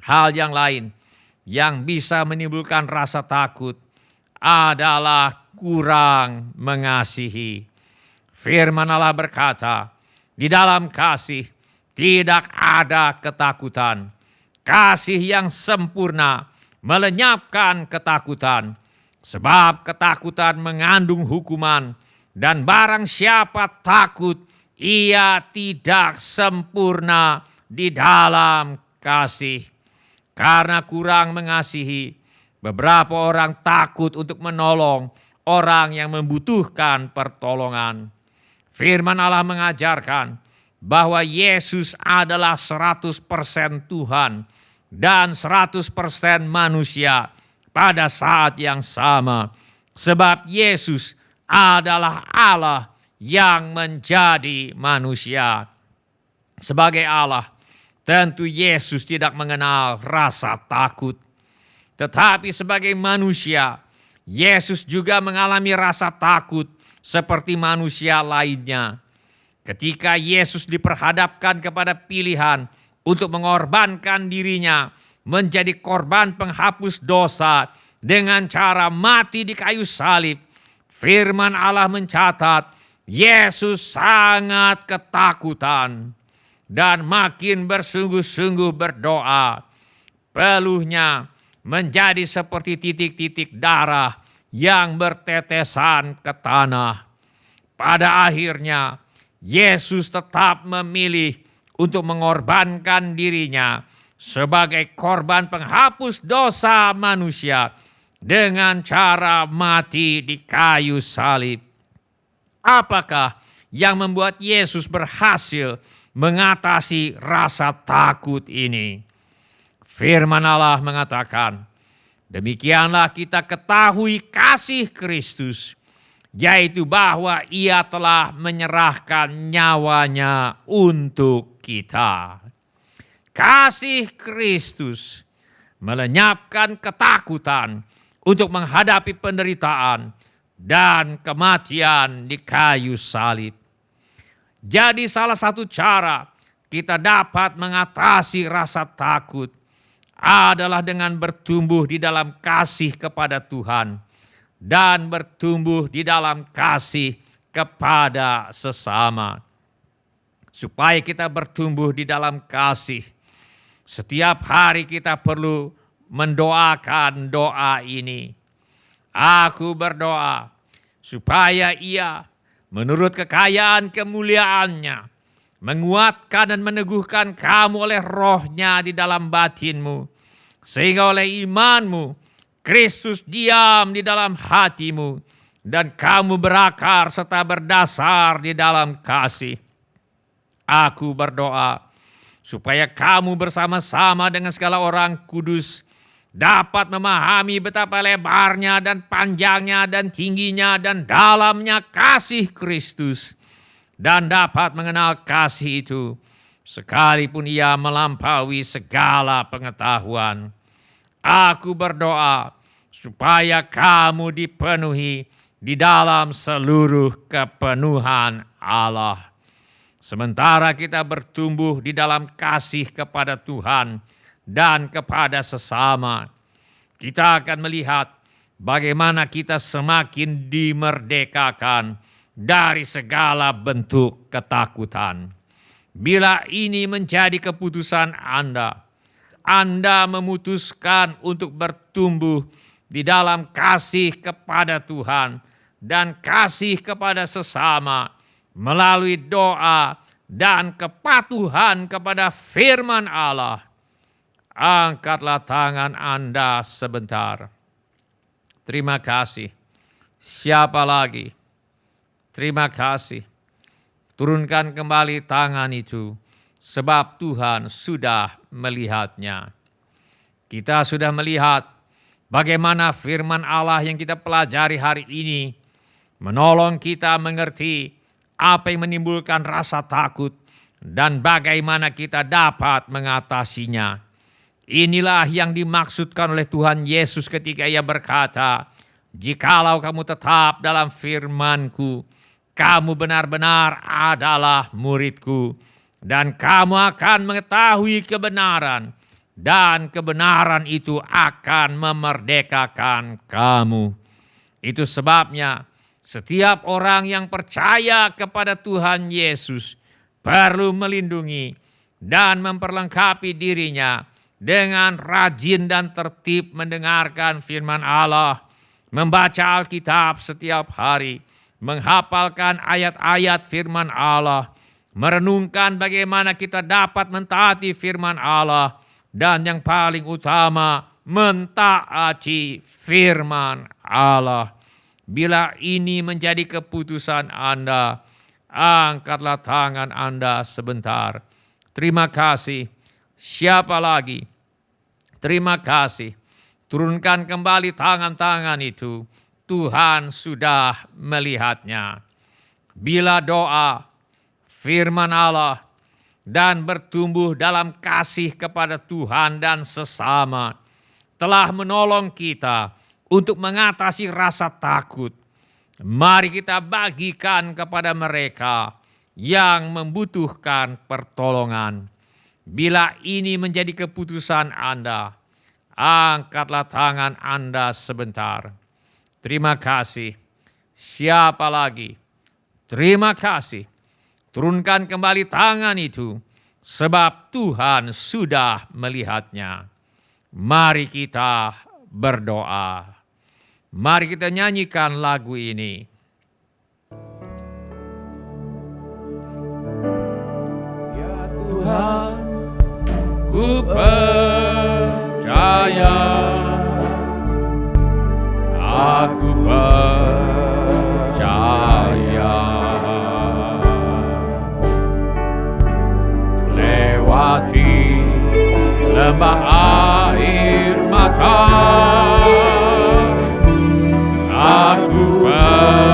Hal yang lain yang bisa menimbulkan rasa takut adalah kurang mengasihi. Firman Allah berkata, di dalam kasih tidak ada ketakutan. Kasih yang sempurna melenyapkan ketakutan, sebab ketakutan mengandung hukuman, dan barang siapa takut, ia tidak sempurna di dalam kasih. Karena kurang mengasihi, beberapa orang takut untuk menolong orang yang membutuhkan pertolongan. Firman Allah mengajarkan bahwa Yesus adalah 100% Tuhan dan 100% manusia pada saat yang sama. Sebab Yesus adalah Allah yang menjadi manusia. Sebagai Allah, tentu Yesus tidak mengenal rasa takut. Tetapi sebagai manusia, Yesus juga mengalami rasa takut seperti manusia lainnya. Ketika Yesus diperhadapkan kepada pilihan untuk mengorbankan dirinya menjadi korban penghapus dosa dengan cara mati di kayu salib, firman Allah mencatat Yesus sangat ketakutan dan makin bersungguh-sungguh berdoa. Peluhnya menjadi seperti titik-titik darah yang bertetesan ke tanah. Pada akhirnya, Yesus tetap memilih untuk mengorbankan dirinya sebagai korban penghapus dosa manusia dengan cara mati di kayu salib. Apakah yang membuat Yesus berhasil mengatasi rasa takut ini? Firman Allah mengatakan, demikianlah kita ketahui kasih Kristus, yaitu bahwa Ia telah menyerahkan nyawanya untuk kita. Kasih Kristus melenyapkan ketakutan untuk menghadapi penderitaan dan kematian di kayu salib. Jadi salah satu cara kita dapat mengatasi rasa takut adalah dengan bertumbuh di dalam kasih kepada Tuhan dan bertumbuh di dalam kasih kepada sesama. Supaya kita bertumbuh di dalam kasih, setiap hari kita perlu mendoakan doa ini. Aku berdoa supaya Ia menurut kekayaan kemuliaannya menguatkan dan meneguhkan kamu oleh rohnya di dalam batinmu. Sehingga oleh imanmu, Kristus diam di dalam hatimu dan kamu berakar serta berdasar di dalam kasih. Aku berdoa supaya kamu bersama-sama dengan segala orang kudus dapat memahami betapa lebarnya dan panjangnya dan tingginya dan dalamnya kasih Kristus dan dapat mengenal kasih itu sekalipun ia melampaui segala pengetahuan. Aku berdoa supaya kamu dipenuhi di dalam seluruh kepenuhan Allah. Sementara kita bertumbuh di dalam kasih kepada Tuhan dan kepada sesama, kita akan melihat bagaimana kita semakin dimerdekakan dari segala bentuk ketakutan. Bila ini menjadi keputusan Anda memutuskan untuk bertumbuh di dalam kasih kepada Tuhan dan kasih kepada sesama melalui doa dan kepatuhan kepada firman Allah. Angkatlah tangan Anda sebentar. Terima kasih. Siapa lagi? Terima kasih. Turunkan kembali tangan itu, sebab Tuhan sudah melihatnya. Kita sudah melihat bagaimana firman Allah yang kita pelajari hari ini menolong kita mengerti apa yang menimbulkan rasa takut dan bagaimana kita dapat mengatasinya. Inilah yang dimaksudkan oleh Tuhan Yesus ketika Ia berkata, "Jikalau kamu tetap dalam firman-Ku, kamu benar-benar adalah murid-Ku, dan kamu akan mengetahui kebenaran, dan kebenaran itu akan memerdekakan kamu." Itu sebabnya setiap orang yang percaya kepada Tuhan Yesus perlu melindungi dan memperlengkapi dirinya dengan rajin dan tertib mendengarkan firman Allah, membaca Alkitab setiap hari, menghafalkan ayat-ayat firman Allah, merenungkan bagaimana kita dapat mentaati firman Allah, dan yang paling utama, mentaati firman Allah. Bila ini menjadi keputusan Anda, angkatlah tangan Anda sebentar. Terima kasih. Siapa lagi? Terima kasih. Turunkan kembali tangan-tangan itu. Tuhan sudah melihatnya. Bila doa, firman Allah, dan bertumbuh dalam kasih kepada Tuhan dan sesama, telah menolong kita untuk mengatasi rasa takut. Mari kita bagikan kepada mereka yang membutuhkan pertolongan. Bila ini menjadi keputusan Anda, angkatlah tangan Anda sebentar. Terima kasih. Siapa lagi? Terima kasih. Turunkan kembali tangan itu, sebab Tuhan sudah melihatnya. Mari kita berdoa. Mari kita nyanyikan lagu ini. Ya Tuhan, Ku percaya, aku percaya. Lewati lembah air mata, aku percaya.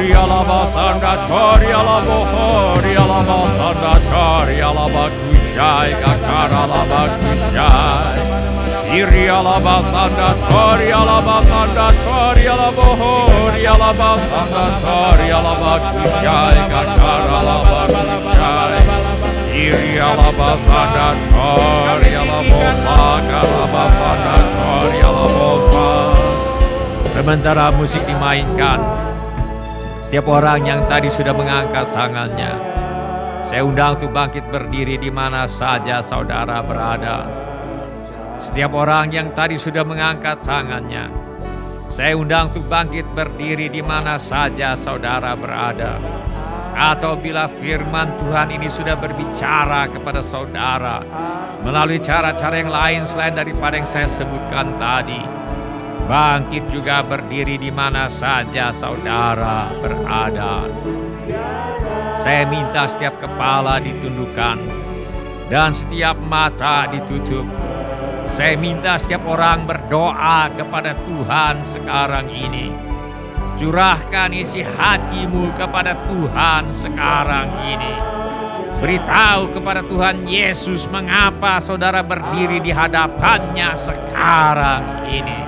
Iri alaba sanda tori alaba hori alaba sanda tori alaba kushai kakara alaba kushai. Iri alaba sanda tori alaba sanda tori alaba hori alaba sanda tori alaba kushai kakara alaba kushai. Iri alaba sanda tori alaba kakara sanda tori alaba. Sementara musik dimainkan, setiap orang yang tadi sudah mengangkat tangannya, saya undang untuk bangkit berdiri di mana saja saudara berada. Setiap orang yang tadi sudah mengangkat tangannya, saya undang untuk bangkit berdiri di mana saja saudara berada. Atau bila firman Tuhan ini sudah berbicara kepada saudara melalui cara-cara yang lain selain daripada yang saya sebutkan tadi, bangkit juga berdiri di mana saja saudara berada. Saya minta setiap kepala ditundukkan dan setiap mata ditutup. Saya minta setiap orang berdoa kepada Tuhan sekarang ini. Curahkan isi hatimu kepada Tuhan sekarang ini. Beritahu kepada Tuhan Yesus mengapa saudara berdiri di hadapannya sekarang ini.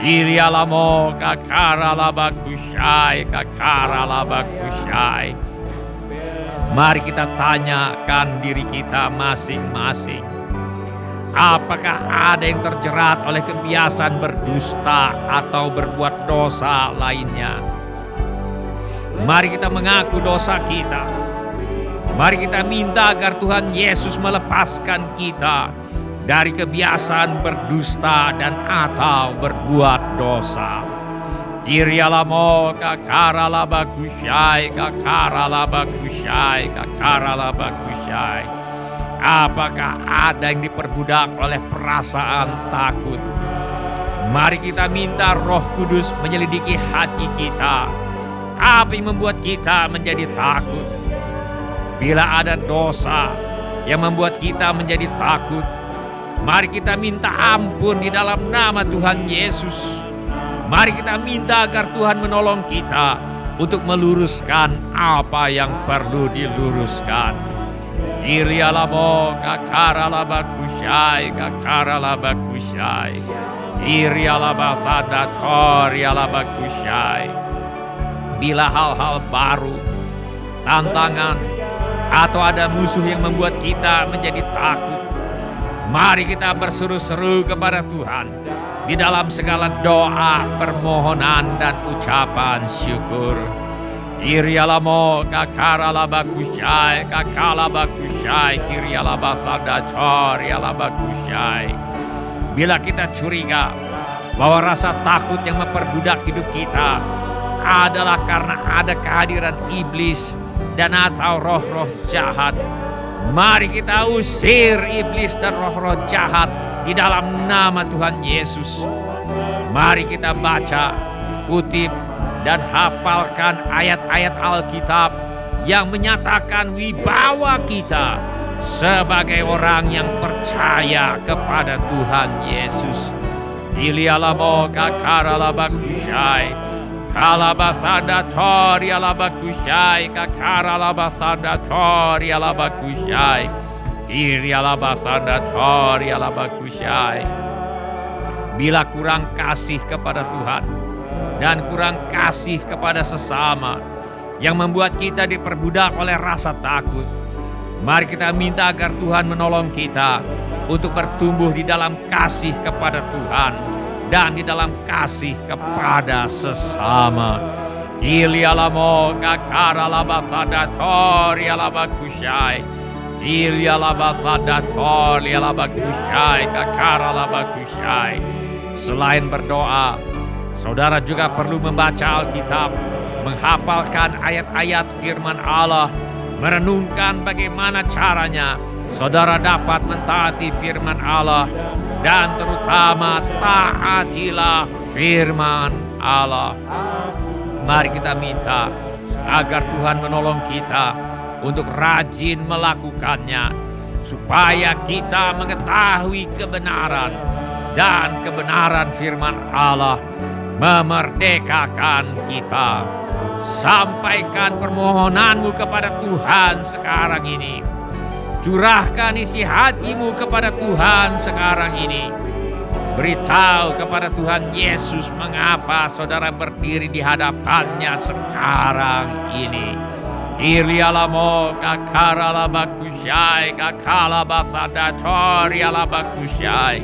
Iri alamo kakara laba kushai kakara laba kushai. Mari kita tanyakan diri kita masing-masing. Apakah ada yang terjerat oleh kebiasaan berdusta atau berbuat dosa lainnya? Mari kita mengaku dosa kita. Mari kita minta agar Tuhan Yesus melepaskan kita dari kebiasaan berdusta dan atau berbuat dosa. Irialamo kakara laba kushai kakara laba kushai kakara laba kushai. Apakah ada yang diperbudak oleh perasaan takut? Mari kita minta Roh Kudus menyelidiki hati kita. Apa yang membuat kita menjadi takut? Bila ada dosa yang membuat kita menjadi takut, mari kita minta ampun di dalam nama Tuhan Yesus. Mari kita minta agar Tuhan menolong kita untuk meluruskan apa yang perlu diluruskan. Irialamo kakara laba kushai kakara laba kushai. Irialaba sada tori alaba kushai. Bila hal-hal baru, tantangan, atau ada musuh yang membuat kita menjadi takut, mari kita berseru-seru kepada Tuhan di dalam segala doa, permohonan, dan ucapan syukur. Irialamo kakara laba kushai kakala laba kushai kirialaba sada tori alaba kushai. Bila kita curiga bahwa rasa takut yang memperbudak hidup kita adalah karena ada kehadiran iblis dan atau roh-roh jahat, mari kita usir iblis dan roh-roh jahat di dalam nama Tuhan Yesus. Mari kita baca, kutip, dan hafalkan ayat-ayat Alkitab yang menyatakan wibawa kita sebagai orang yang percaya kepada Tuhan Yesus. Ilialamo kakara laba kushai kalaba sada tori alaba kushai kakara laba sada tori alaba kushai. Iri alaba sada tori alaba kushai. Bila kurang kasih kepada Tuhan dan kurang kasih kepada sesama yang membuat kita diperbudak oleh rasa takut, mari kita minta agar Tuhan menolong kita untuk bertumbuh di dalam kasih kepada Tuhan dan di dalam kasih kepada sesama. Ilialamo kakara laba sada tori alaba kushai. Ilialaba sada tori alaba kushai kakara laba kushai. Selain berdoa, saudara juga perlu membaca Alkitab, menghafalkan ayat-ayat firman Allah, merenungkan bagaimana caranya saudara dapat mentaati firman Allah, dan terutama taatilah firman Allah. Mari kita minta agar Tuhan menolong kita untuk rajin melakukannya, supaya kita mengetahui kebenaran, dan kebenaran firman Allah memerdekakan kita. Sampaikan permohonanmu kepada Tuhan sekarang ini. Curahkan isi hatimu kepada Tuhan sekarang ini. Beritahu kepada Tuhan Yesus mengapa saudara berdiri di hadapannya sekarang ini. Irialamo kakaralabakusyai kakalabasadatorialabakusyai.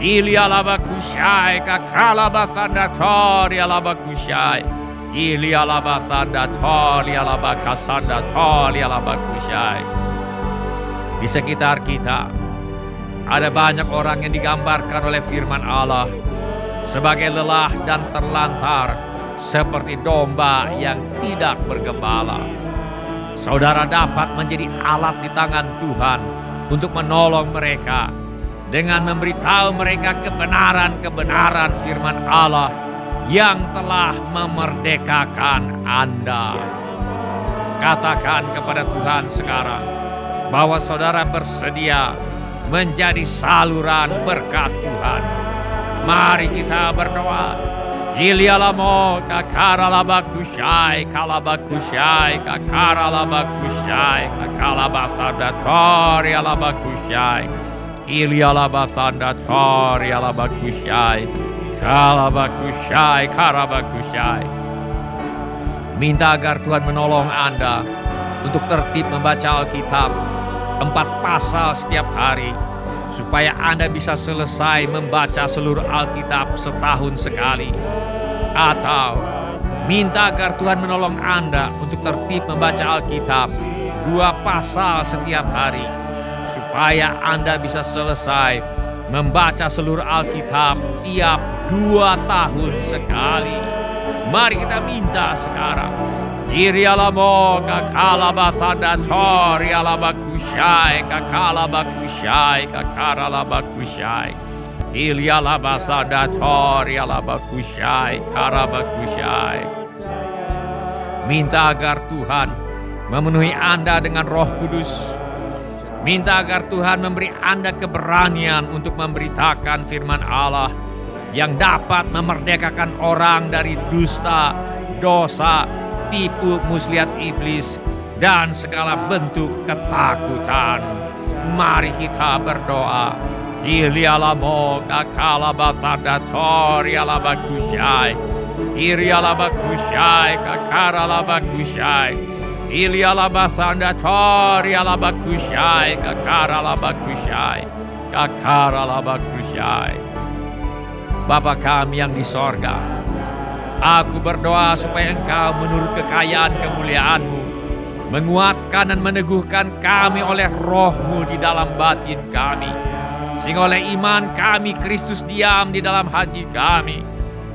Ilialabakusyai kakalabasadatorialabakusyai. Ilialabasandatorialabakasandatorialabakusyai. Di sekitar kita ada banyak orang yang digambarkan oleh firman Allah sebagai lelah dan terlantar, seperti domba yang tidak bergembala. Saudara dapat menjadi alat di tangan Tuhan untuk menolong mereka dengan memberitahu mereka kebenaran-kebenaran firman Allah yang telah memerdekakan Anda. Katakan kepada Tuhan sekarang bahwa saudara bersedia menjadi saluran berkat Tuhan. Mari kita berdoa. Ilialamo kakaralabakusyai kalabakusyai kakaralabakusyai kakalabasadatorialabakusyai. Ilialabasandatorialabakusyai kalabakusyai karabakusyai. Minta agar Tuhan menolong Anda untuk tertib membaca Alkitab 4 pasal setiap hari, supaya Anda bisa selesai membaca seluruh Alkitab setahun sekali. Atau minta agar Tuhan menolong Anda untuk tertib membaca Alkitab 2 pasal setiap hari, supaya Anda bisa selesai membaca seluruh Alkitab tiap 2 tahun sekali. Mari kita minta sekarang. Irialamo kakalabasadatorialabakusyai kakalabakusyai kakaralabakusyai. Ilialabasadatorialabakusyai karabakusyai. Minta agar Tuhan memenuhi Anda dengan Roh Kudus. Minta agar Tuhan memberi Anda keberanian untuk memberitakan firman Allah yang dapat memerdekakan orang dari dusta, dosa, tipu muslihat iblis, dan segala bentuk ketakutan. Mari kita berdoa. Ilialamo kakalabasadatorialabakusyai. Irialabakusyai kakaralabakusyai. Ilialabasandatorialabakusyai kakaralabakusyai. Kakaralabakusyai. Bapa kami yang di sorga, aku berdoa supaya Engkau menurut kekayaan kemuliaan-Mu menguatkan dan meneguhkan kami oleh Roh-Mu di dalam batin kami, sehingga oleh iman kami Kristus diam di dalam hati kami,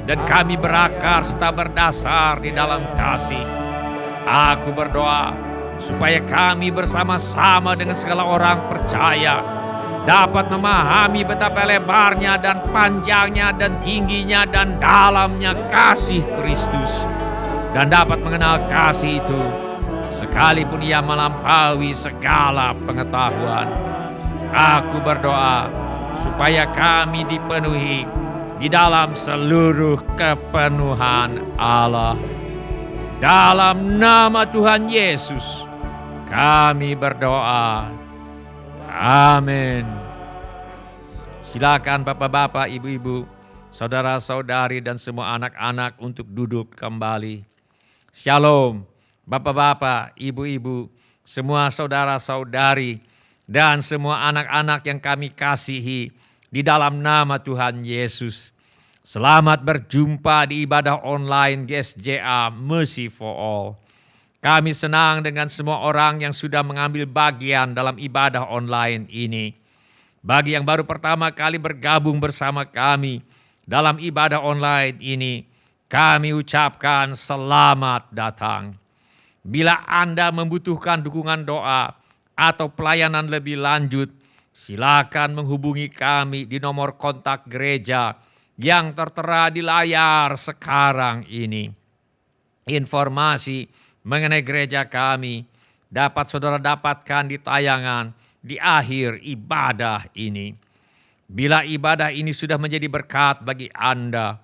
dan kami berakar serta berdasar di dalam kasih. Aku berdoa supaya kami bersama-sama dengan segala orang percaya dapat memahami betapa lebarnya dan panjangnya dan tingginya dan dalamnya kasih Kristus, dan dapat mengenal kasih itu sekalipun ia melampaui segala pengetahuan. Aku berdoa supaya kami dipenuhi di dalam seluruh kepenuhan Allah. Dalam nama Tuhan Yesus kami berdoa. Amin. Silakan bapak-bapak, ibu-ibu, saudara-saudari, dan semua anak-anak untuk duduk kembali. Shalom, bapak-bapak, ibu-ibu, semua saudara-saudari, dan semua anak-anak yang kami kasihi di dalam nama Tuhan Yesus. Selamat berjumpa di ibadah online GSJA Mercy for All. Kami senang dengan semua orang yang sudah mengambil bagian dalam ibadah online ini. Bagi yang baru pertama kali bergabung bersama kami dalam ibadah online ini, kami ucapkan selamat datang. Bila Anda membutuhkan dukungan doa atau pelayanan lebih lanjut, silakan menghubungi kami di nomor kontak gereja yang tertera di layar sekarang ini. Informasi mengenai gereja kami dapat saudara dapatkan di tayangan di akhir ibadah ini. Bila ibadah ini sudah menjadi berkat bagi Anda,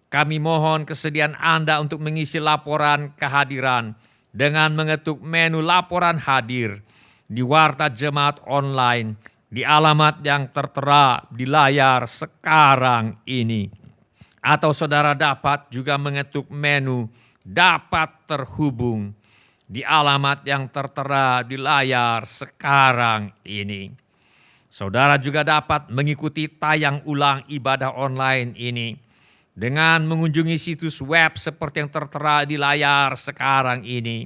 kami mohon kesediaan Anda untuk mengisi laporan kehadiran dengan mengetuk menu laporan hadir di Warta Jemaat Online di alamat yang tertera di layar sekarang ini. Atau saudara dapat juga mengetuk menu dapat terhubung di alamat yang tertera di layar sekarang ini. Saudara juga dapat mengikuti tayang ulang ibadah online ini dengan mengunjungi situs web seperti yang tertera di layar sekarang ini,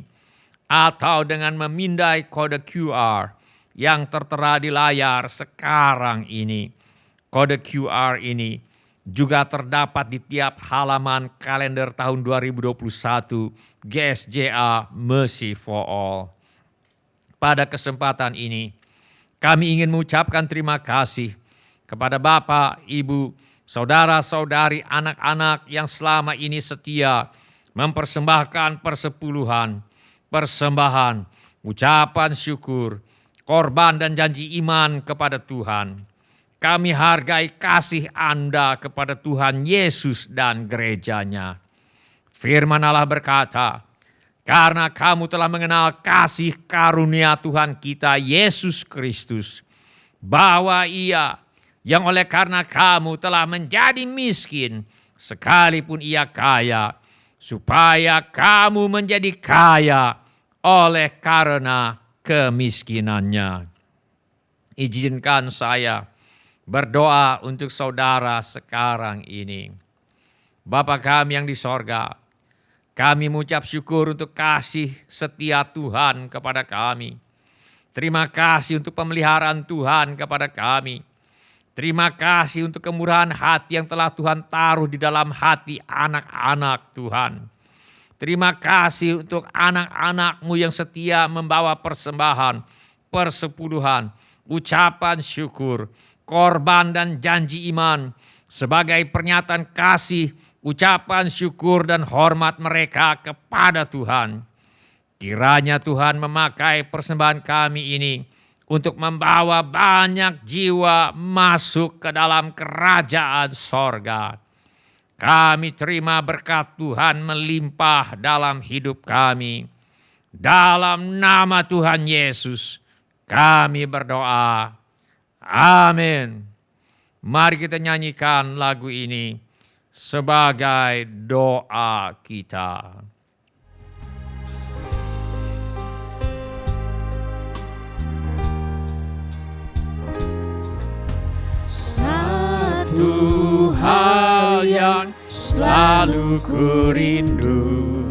atau dengan memindai kode QR yang tertera di layar sekarang ini. Kode QR ini juga terdapat di tiap halaman kalender tahun 2021 GSJA Mercy for All. Pada kesempatan ini, kami ingin mengucapkan terima kasih kepada Bapak, Ibu, saudara-saudari, anak-anak yang selama ini setia mempersembahkan persepuluhan, persembahan, ucapan syukur, korban dan janji iman kepada Tuhan. Kami hargai kasih Anda kepada Tuhan Yesus dan gerejanya. Firman Allah berkata, karena kamu telah mengenal kasih karunia Tuhan kita Yesus Kristus, bahwa Ia yang oleh karena kamu telah menjadi miskin, sekalipun Ia kaya, supaya kamu menjadi kaya oleh karena kemiskinannya. Izinkan saya berdoa untuk saudara sekarang ini. Bapa kami yang di sorga, kami mengucap syukur untuk kasih setia Tuhan kepada kami. Terima kasih untuk pemeliharaan Tuhan kepada kami. Terima kasih untuk kemurahan hati yang telah Tuhan taruh di dalam hati anak-anak Tuhan. Terima kasih untuk anak-anak-Mu yang setia membawa persembahan, persepuluhan, ucapan syukur, korban dan janji iman sebagai pernyataan kasih, ucapan syukur dan hormat mereka kepada Tuhan. Kiranya Tuhan memakai persembahan kami ini untuk membawa banyak jiwa masuk ke dalam kerajaan sorga. Kami terima berkat Tuhan melimpah dalam hidup kami. Dalam nama Tuhan Yesus kami berdoa. Amin. Mari kita nyanyikan lagu ini sebagai doa kita. Satu hal yang selalu ku rindu,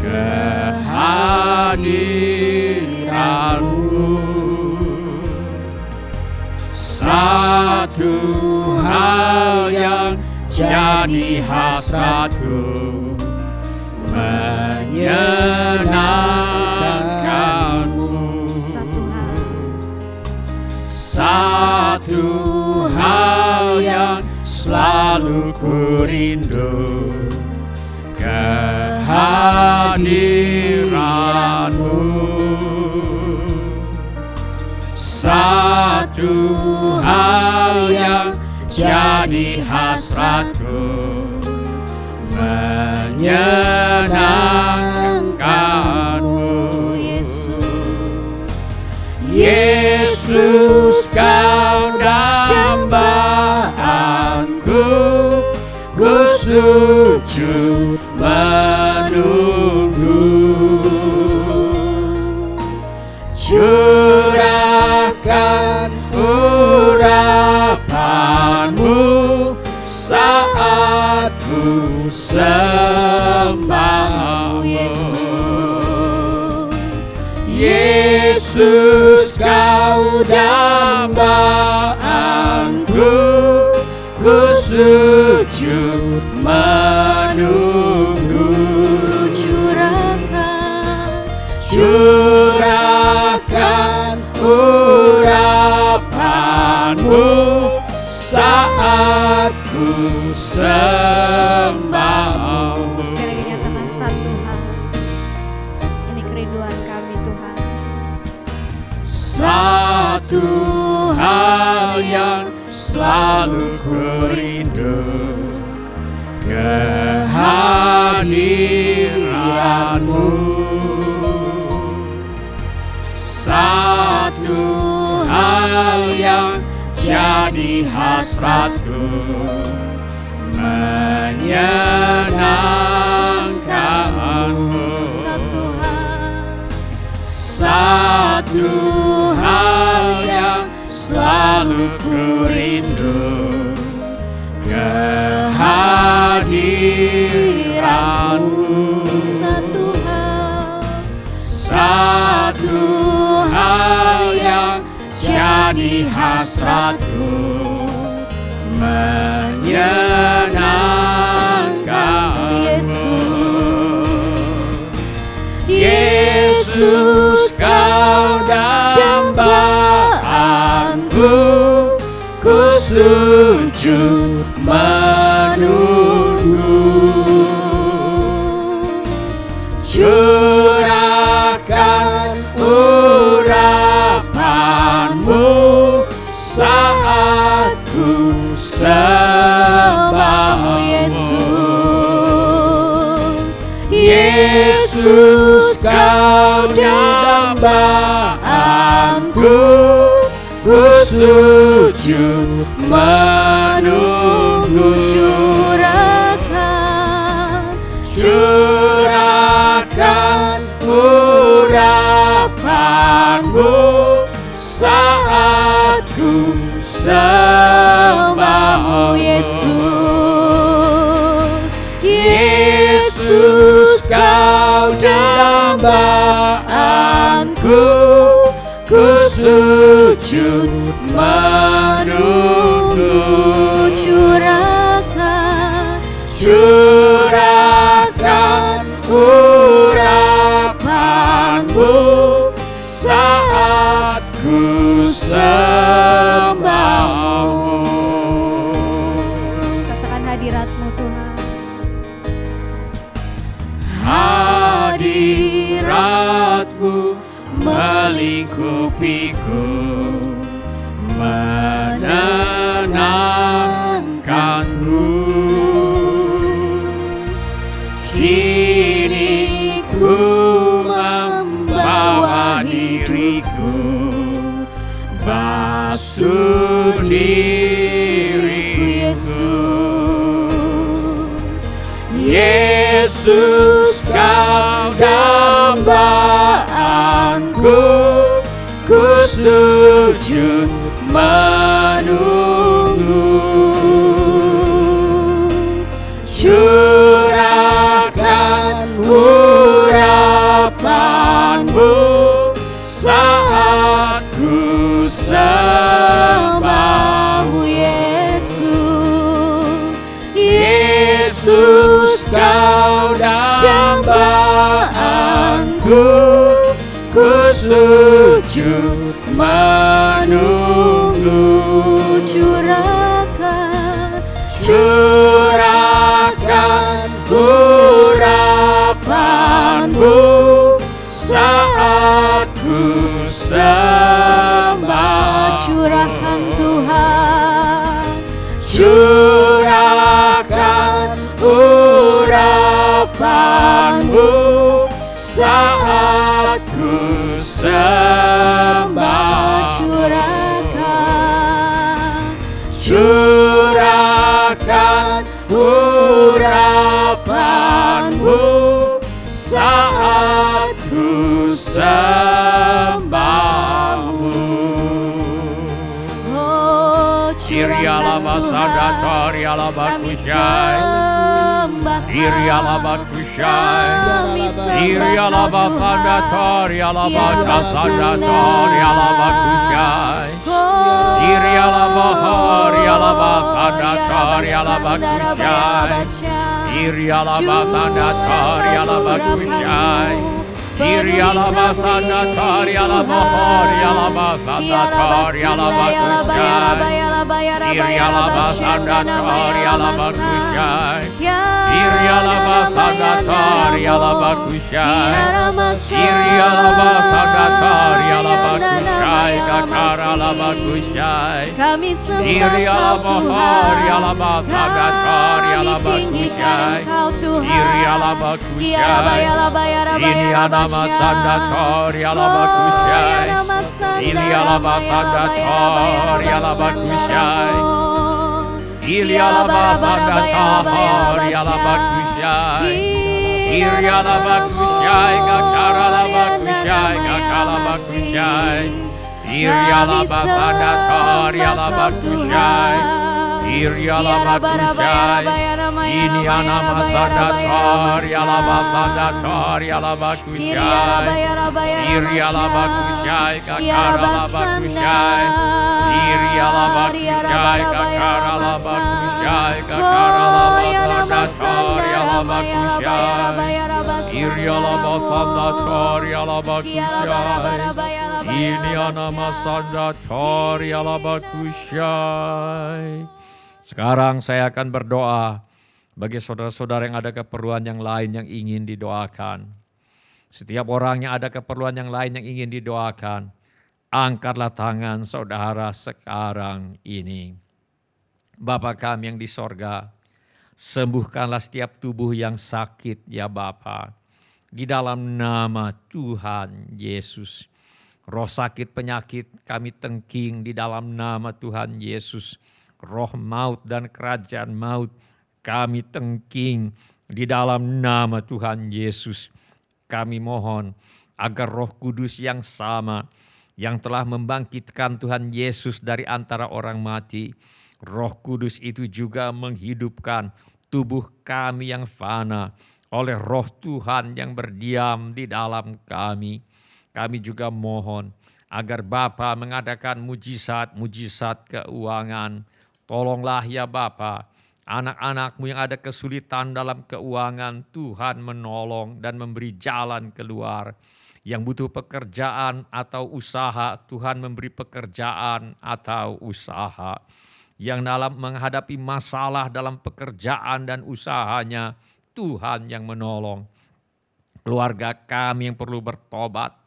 kehadiran-Mu. Satu hal yang jadi hasratku, menyenangkan-Mu. Satu hal yang selalu ku rindu, kehadiran-Mu. Satu hal yang jadi hasratku, menyenangkan-Mu. Yesus, Kau dambaanku, ku sujud menunggu. Curahkan urapan-Mu saat ku sembah-Mu. Yesus, Kau dambaanku, ku sujud menunggu. Curahkan urapan-Mu saat ku sembah-Mu. Sekali lagi nyatakan satu hal. Ini kerinduan kami Tuhan. Satu hal yang selalu ku rindu, kehadiran-Mu. Satu hal yang jadi hasratku, menyenangkan-Mu. Satu hal yang selalu ku rindu, kehadiran-Mu. Satu hal yang jadi hasratku, menyenangkan-Mu. Yesus, Kau dambaan-Ku, ku sujud menunggu. Curahkan urapan-Mu saat ku sembah-Mu. Yesus, Kau dambaan-Ku, ku sujud menunggu. Curahkan urapan-Mu saat ku sembah-Mu. Yesus, Kau dambaan-Ku, ku sujud menunggu. Curahkan urapan-Mu saat ku sembah-Mu. Katakan hadirat-Mu Tuhan. Hadirat-Mu melingkupiku, menenangkanku. Kini ku membawa diriku, basuh diriku. Yesus, Kau dambaan-Ku, ku sujud menunggu. Curahkan urapan-Mu saat ku sembah-Mu. Yesus, Kau dambaan-Ku, ku sujud menunggu. Curahkan urapan-Mu saat ku sembah. Curahkan Tuhan. Curahkan urapan-Mu saat ku sembah. Curahkan urapan-Mu saat ku sembah-Mu. Oh, Kami sembah Irialaba Karalabakushai. Kami sembah Diri Kau alabahari Tuhan. alabatadakari Kami tinggikan alabakushai. Engkau Tuhan. Diri alabakushai. Kiarabayalabayarabaya Ini anama sandatori alabakushai. Ili alabatadatori alabakushai. Ili alabatadatori alabakushai. Iri alabakushai gakaralabakushai gakalabakushai. Iri alabatadatori alabakushai. Iri alabakushai. Ini anama sandatori alabatadatori alabakushai. Iri alabakushai gakaralabakushai. Iri alabakushai gakaralabakushai gakaralabatadatori alabakushai. Iri alabatadatori alabakushai. Ini anama sandatori alabakushai. Sekarang saya akan berdoa bagi saudara-saudara yang ada keperluan yang lain yang ingin didoakan. Setiap orang yang ada keperluan yang lain yang ingin didoakan, angkatlah tangan saudara sekarang ini. Bapa kami yang di sorga, sembuhkanlah setiap tubuh yang sakit ya Bapa. Di dalam nama Tuhan Yesus. Roh sakit penyakit kami tengking di dalam nama Tuhan Yesus. Roh maut dan kerajaan maut kami tengking di dalam nama Tuhan Yesus. Kami mohon agar Roh Kudus yang sama yang telah membangkitkan Tuhan Yesus dari antara orang mati, Roh Kudus itu juga menghidupkan tubuh kami yang fana oleh Roh Tuhan yang berdiam di dalam kami. Kami juga mohon agar Bapa mengadakan mujizat-mujizat keuangan. Tolonglah ya Bapa, anak-anak-Mu yang ada kesulitan dalam keuangan, Tuhan menolong dan memberi jalan keluar. Yang butuh pekerjaan atau usaha, Tuhan memberi pekerjaan atau usaha. Yang dalam menghadapi masalah dalam pekerjaan dan usahanya, Tuhan yang menolong. Keluarga kami yang perlu bertobat,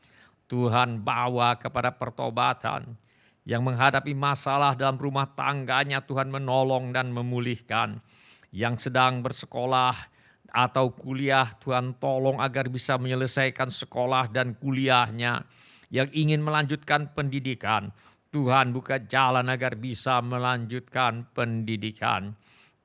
Tuhan bawa kepada pertobatan. Yang menghadapi masalah dalam rumah tangganya, Tuhan menolong dan memulihkan. Yang sedang bersekolah atau kuliah, Tuhan tolong agar bisa menyelesaikan sekolah dan kuliahnya. Yang ingin melanjutkan pendidikan, Tuhan buka jalan agar bisa melanjutkan pendidikan.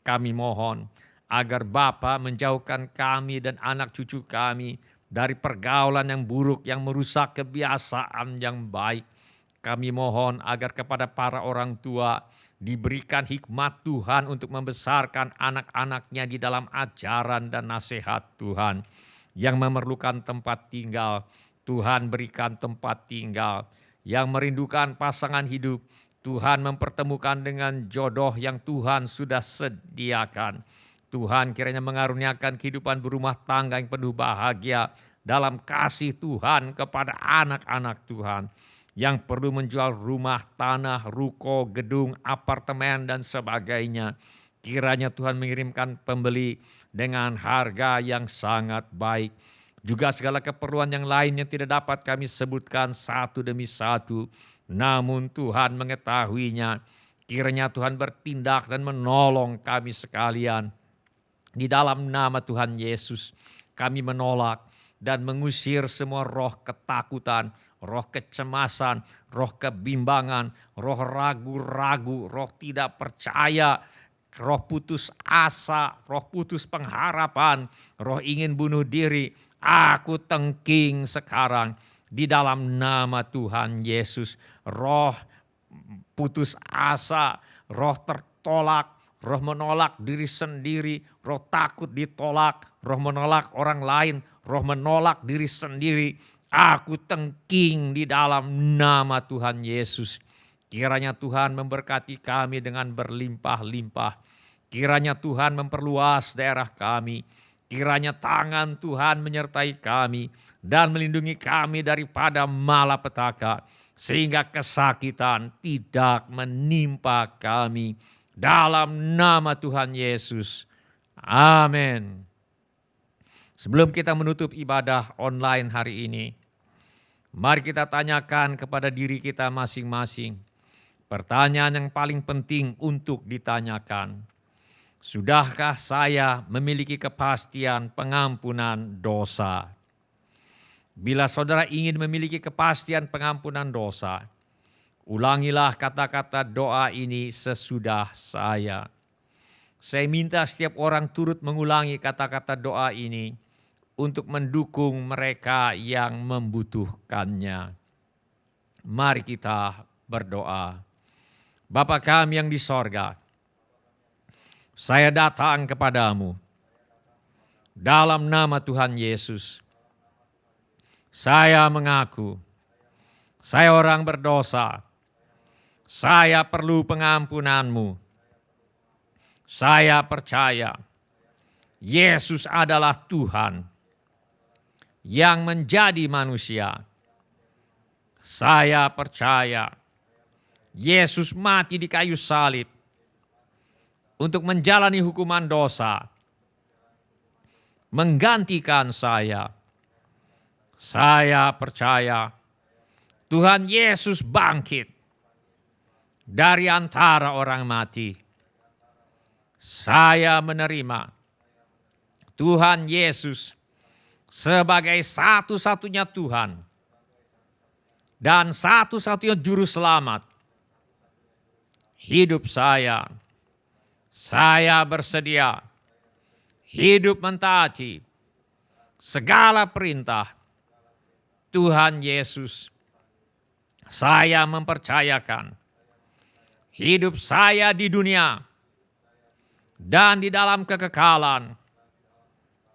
Kami mohon agar Bapa menjauhkan kami dan anak cucu kami dari pergaulan yang buruk yang merusak kebiasaan yang baik. Kami mohon agar kepada para orang tua diberikan hikmat Tuhan untuk membesarkan anak-anaknya di dalam ajaran dan nasihat Tuhan. Yang memerlukan tempat tinggal, Tuhan berikan tempat tinggal. Yang merindukan pasangan hidup, Tuhan mempertemukan dengan jodoh yang Tuhan sudah sediakan. Tuhan kiranya mengaruniakan kehidupan berumah tangga yang penuh bahagia dalam kasih Tuhan kepada anak-anak Tuhan. Yang perlu menjual rumah, tanah, ruko, gedung, apartemen dan sebagainya. Kiranya Tuhan mengirimkan pembeli dengan harga yang sangat baik. Juga segala keperluan yang lain yang tidak dapat kami sebutkan satu demi satu. Namun Tuhan mengetahuinya. Kiranya Tuhan bertindak dan menolong kami sekalian. Di dalam nama Tuhan Yesus kami menolak dan mengusir semua roh ketakutan, roh kecemasan, roh kebimbangan, roh ragu-ragu, roh tidak percaya, roh putus asa, roh putus pengharapan, roh ingin bunuh diri. Aku tengking sekarang di dalam nama Tuhan Yesus. Roh putus asa, roh tertolak, roh menolak diri sendiri, roh takut ditolak, roh menolak orang lain, roh menolak diri sendiri. Aku tengking di dalam nama Tuhan Yesus. Kiranya Tuhan memberkati kami dengan berlimpah-limpah. Kiranya Tuhan memperluas daerah kami. Kiranya tangan Tuhan menyertai kami dan melindungi kami daripada malapetaka. Sehingga kesakitan tidak menimpa kami. Dalam nama Tuhan Yesus. Amin. Sebelum kita menutup ibadah online hari ini, Mari kita tanyakan kepada diri kita masing-masing. Pertanyaan yang paling penting untuk ditanyakan. Sudahkah saya memiliki kepastian pengampunan dosa? Bila saudara ingin memiliki kepastian pengampunan dosa, ulangilah kata-kata doa ini sesudah saya. Saya minta setiap orang turut mengulangi kata-kata doa ini untuk mendukung mereka yang membutuhkannya. Mari kita berdoa. Bapa kami yang di sorga, saya datang kepadamu dalam nama Tuhan Yesus. Saya mengaku, saya orang berdosa, saya perlu pengampunan-Mu. Saya percaya Yesus adalah Tuhan yang menjadi manusia. Saya percaya Yesus mati di kayu salib untuk menjalani hukuman dosa, menggantikan saya. Saya percaya Tuhan Yesus bangkit dari antara orang mati. Saya menerima Tuhan Yesus sebagai satu-satunya Tuhan dan satu-satunya juru selamat hidup saya. Saya bersedia hidup mentaati segala perintah Tuhan Yesus. Saya mempercayakan hidup saya di dunia dan di dalam kekekalan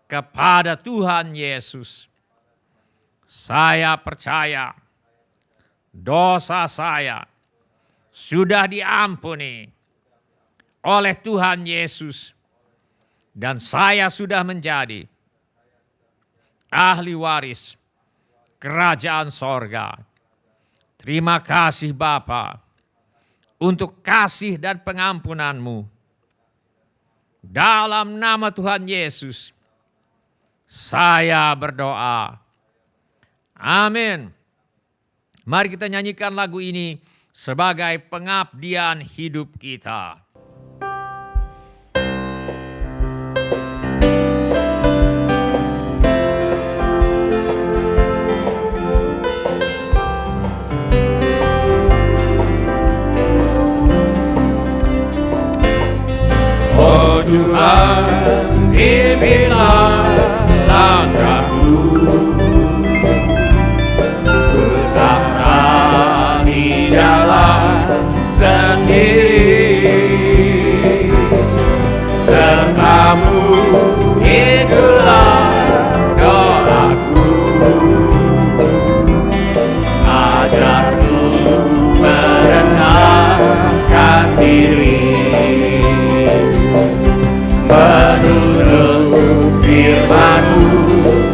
kepada Tuhan Yesus. Saya percaya dosa saya sudah diampuni oleh Tuhan Yesus dan saya sudah menjadi ahli waris kerajaan sorga. Terima kasih Bapa untuk kasih dan pengampunan-Mu. Dalam nama Tuhan Yesus, saya berdoa. Amin. Mari kita nyanyikan lagu ini sebagai pengabdian hidup kita. Oh Tuhan, bimbinglah langkahku, ku tak berani jalan sendiri. Serta-Mu itulah doaku, ajarku merendahkan diri. Menurut firman-Mu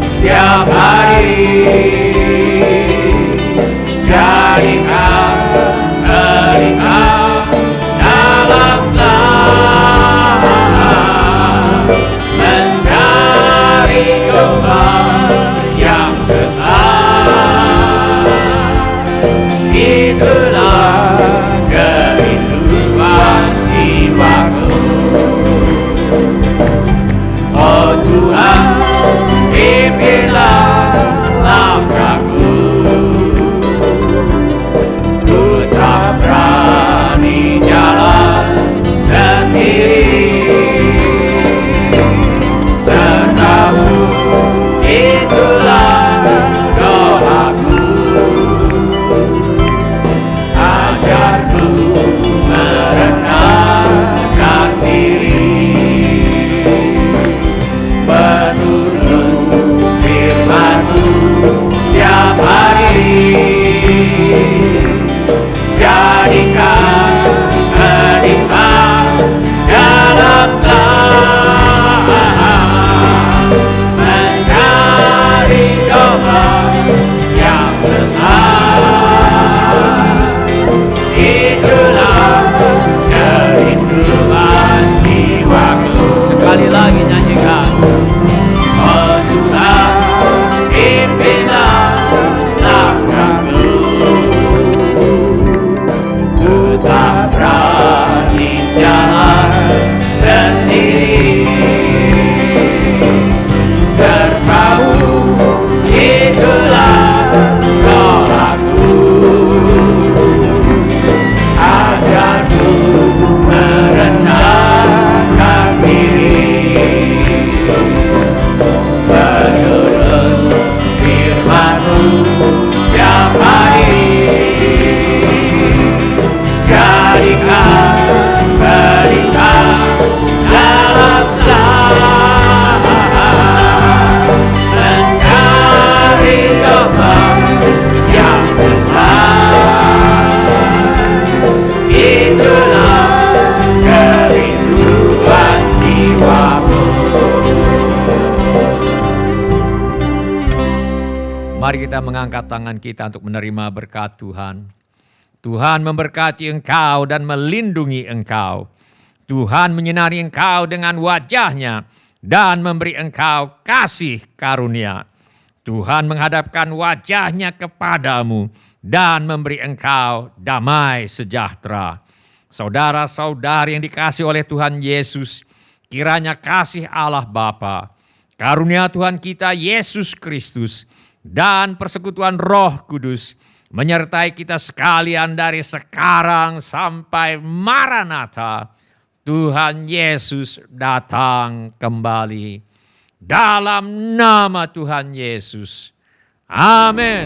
angkat tangan kita untuk menerima berkat Tuhan. Tuhan memberkati engkau dan melindungi engkau. Tuhan menyinari engkau dengan wajah-Nya dan memberi engkau kasih karunia. Tuhan menghadapkan wajah-Nya kepadamu dan memberi engkau damai sejahtera. Saudara-saudari yang dikasihi oleh Tuhan Yesus, kiranya kasih Allah Bapa, karunia Tuhan kita Yesus Kristus, dan persekutuan Roh Kudus menyertai kita sekalian dari sekarang sampai Maranatha. Tuhan Yesus datang kembali. Dalam nama Tuhan Yesus. Amin.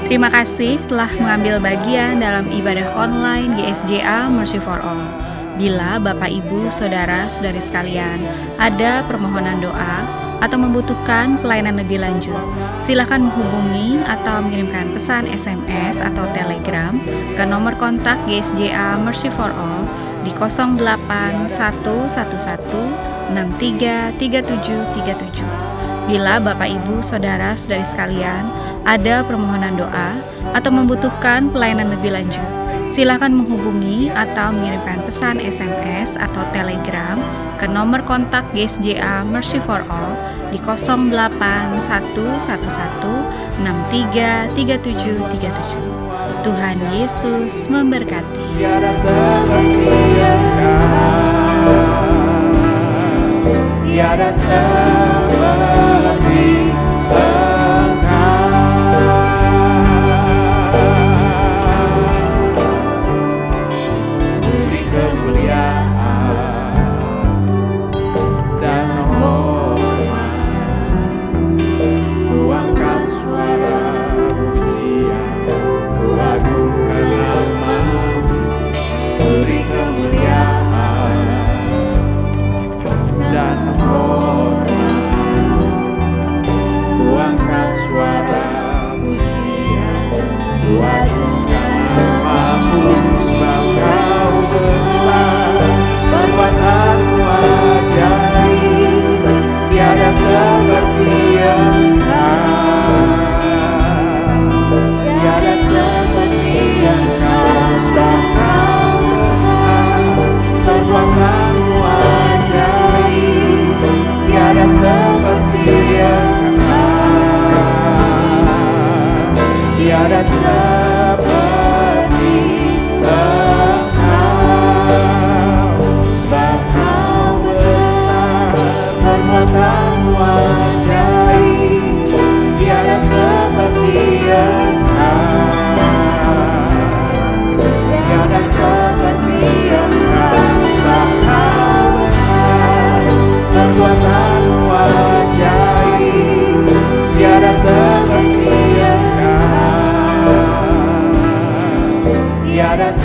Terima kasih telah mengambil bagian dalam ibadah online GSJA Mercy for All. Bila Bapak, Ibu, Saudara, Saudari sekalian ada permohonan doa atau membutuhkan pelayanan lebih lanjut, silakan menghubungi atau mengirimkan pesan SMS atau Telegram ke nomor kontak GSJA Mercy for All di 08111633737. Bila Bapak, Ibu, Saudara, Saudari sekalian ada permohonan doa atau membutuhkan pelayanan lebih lanjut, silakan menghubungi atau mengirimkan pesan SMS atau Telegram ke nomor kontak GSJA Mercy for All di 08111633737. Tuhan Yesus memberkati. Tiada seperti Engkau, tiada seperti Engkau. Beri kemuliaan dan hormat, ku angkat suara pujian, ku agungkan nama-Mu. Beri kemuliaan dan hormat, ku angkat suara pujian, ku agungkan nama-Mu. Sebab Kau besar, perbuatan-Mu ajaib, tiada seperti Engkau, tiada seperti Engkau. Sebab Kau besar, perbuatan-Mu ajaib, tiada seperti Engkau, tiada seperti Engkau. Sebab Kau besar, perbuatan-Mu ajaib, tiada seperti Engkau, tiada seperti Engkau. Sebab Kau besar, perbuatan-Mu ajaib, tiada seperti Engkau, tiada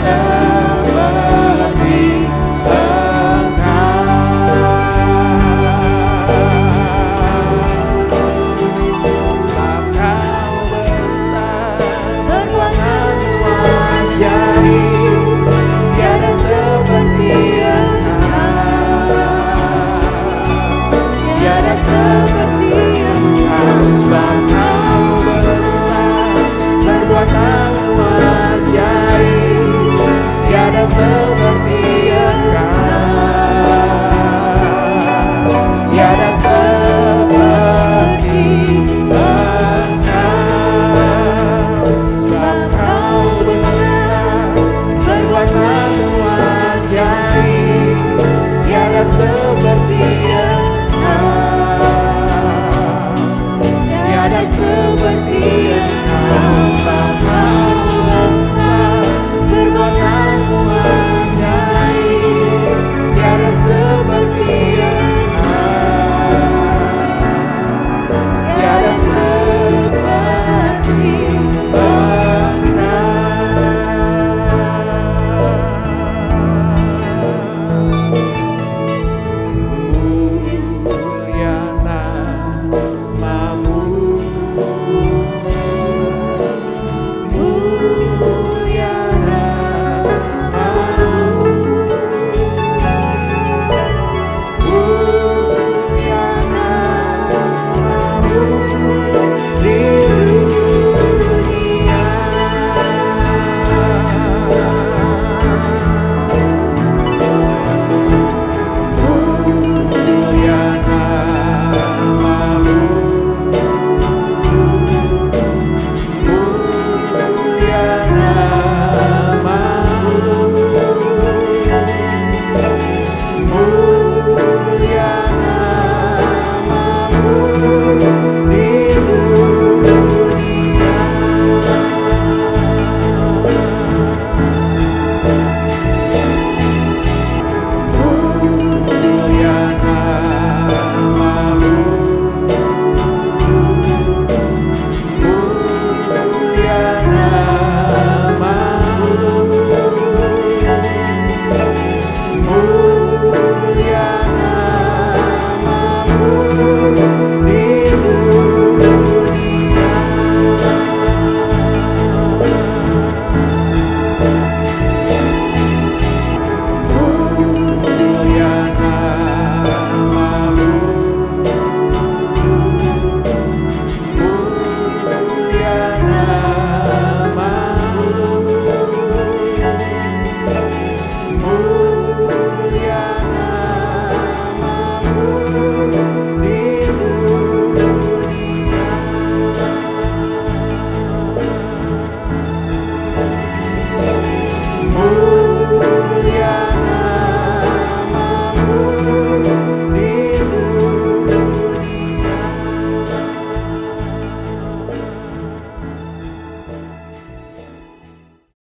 seperti Engkau. Sebab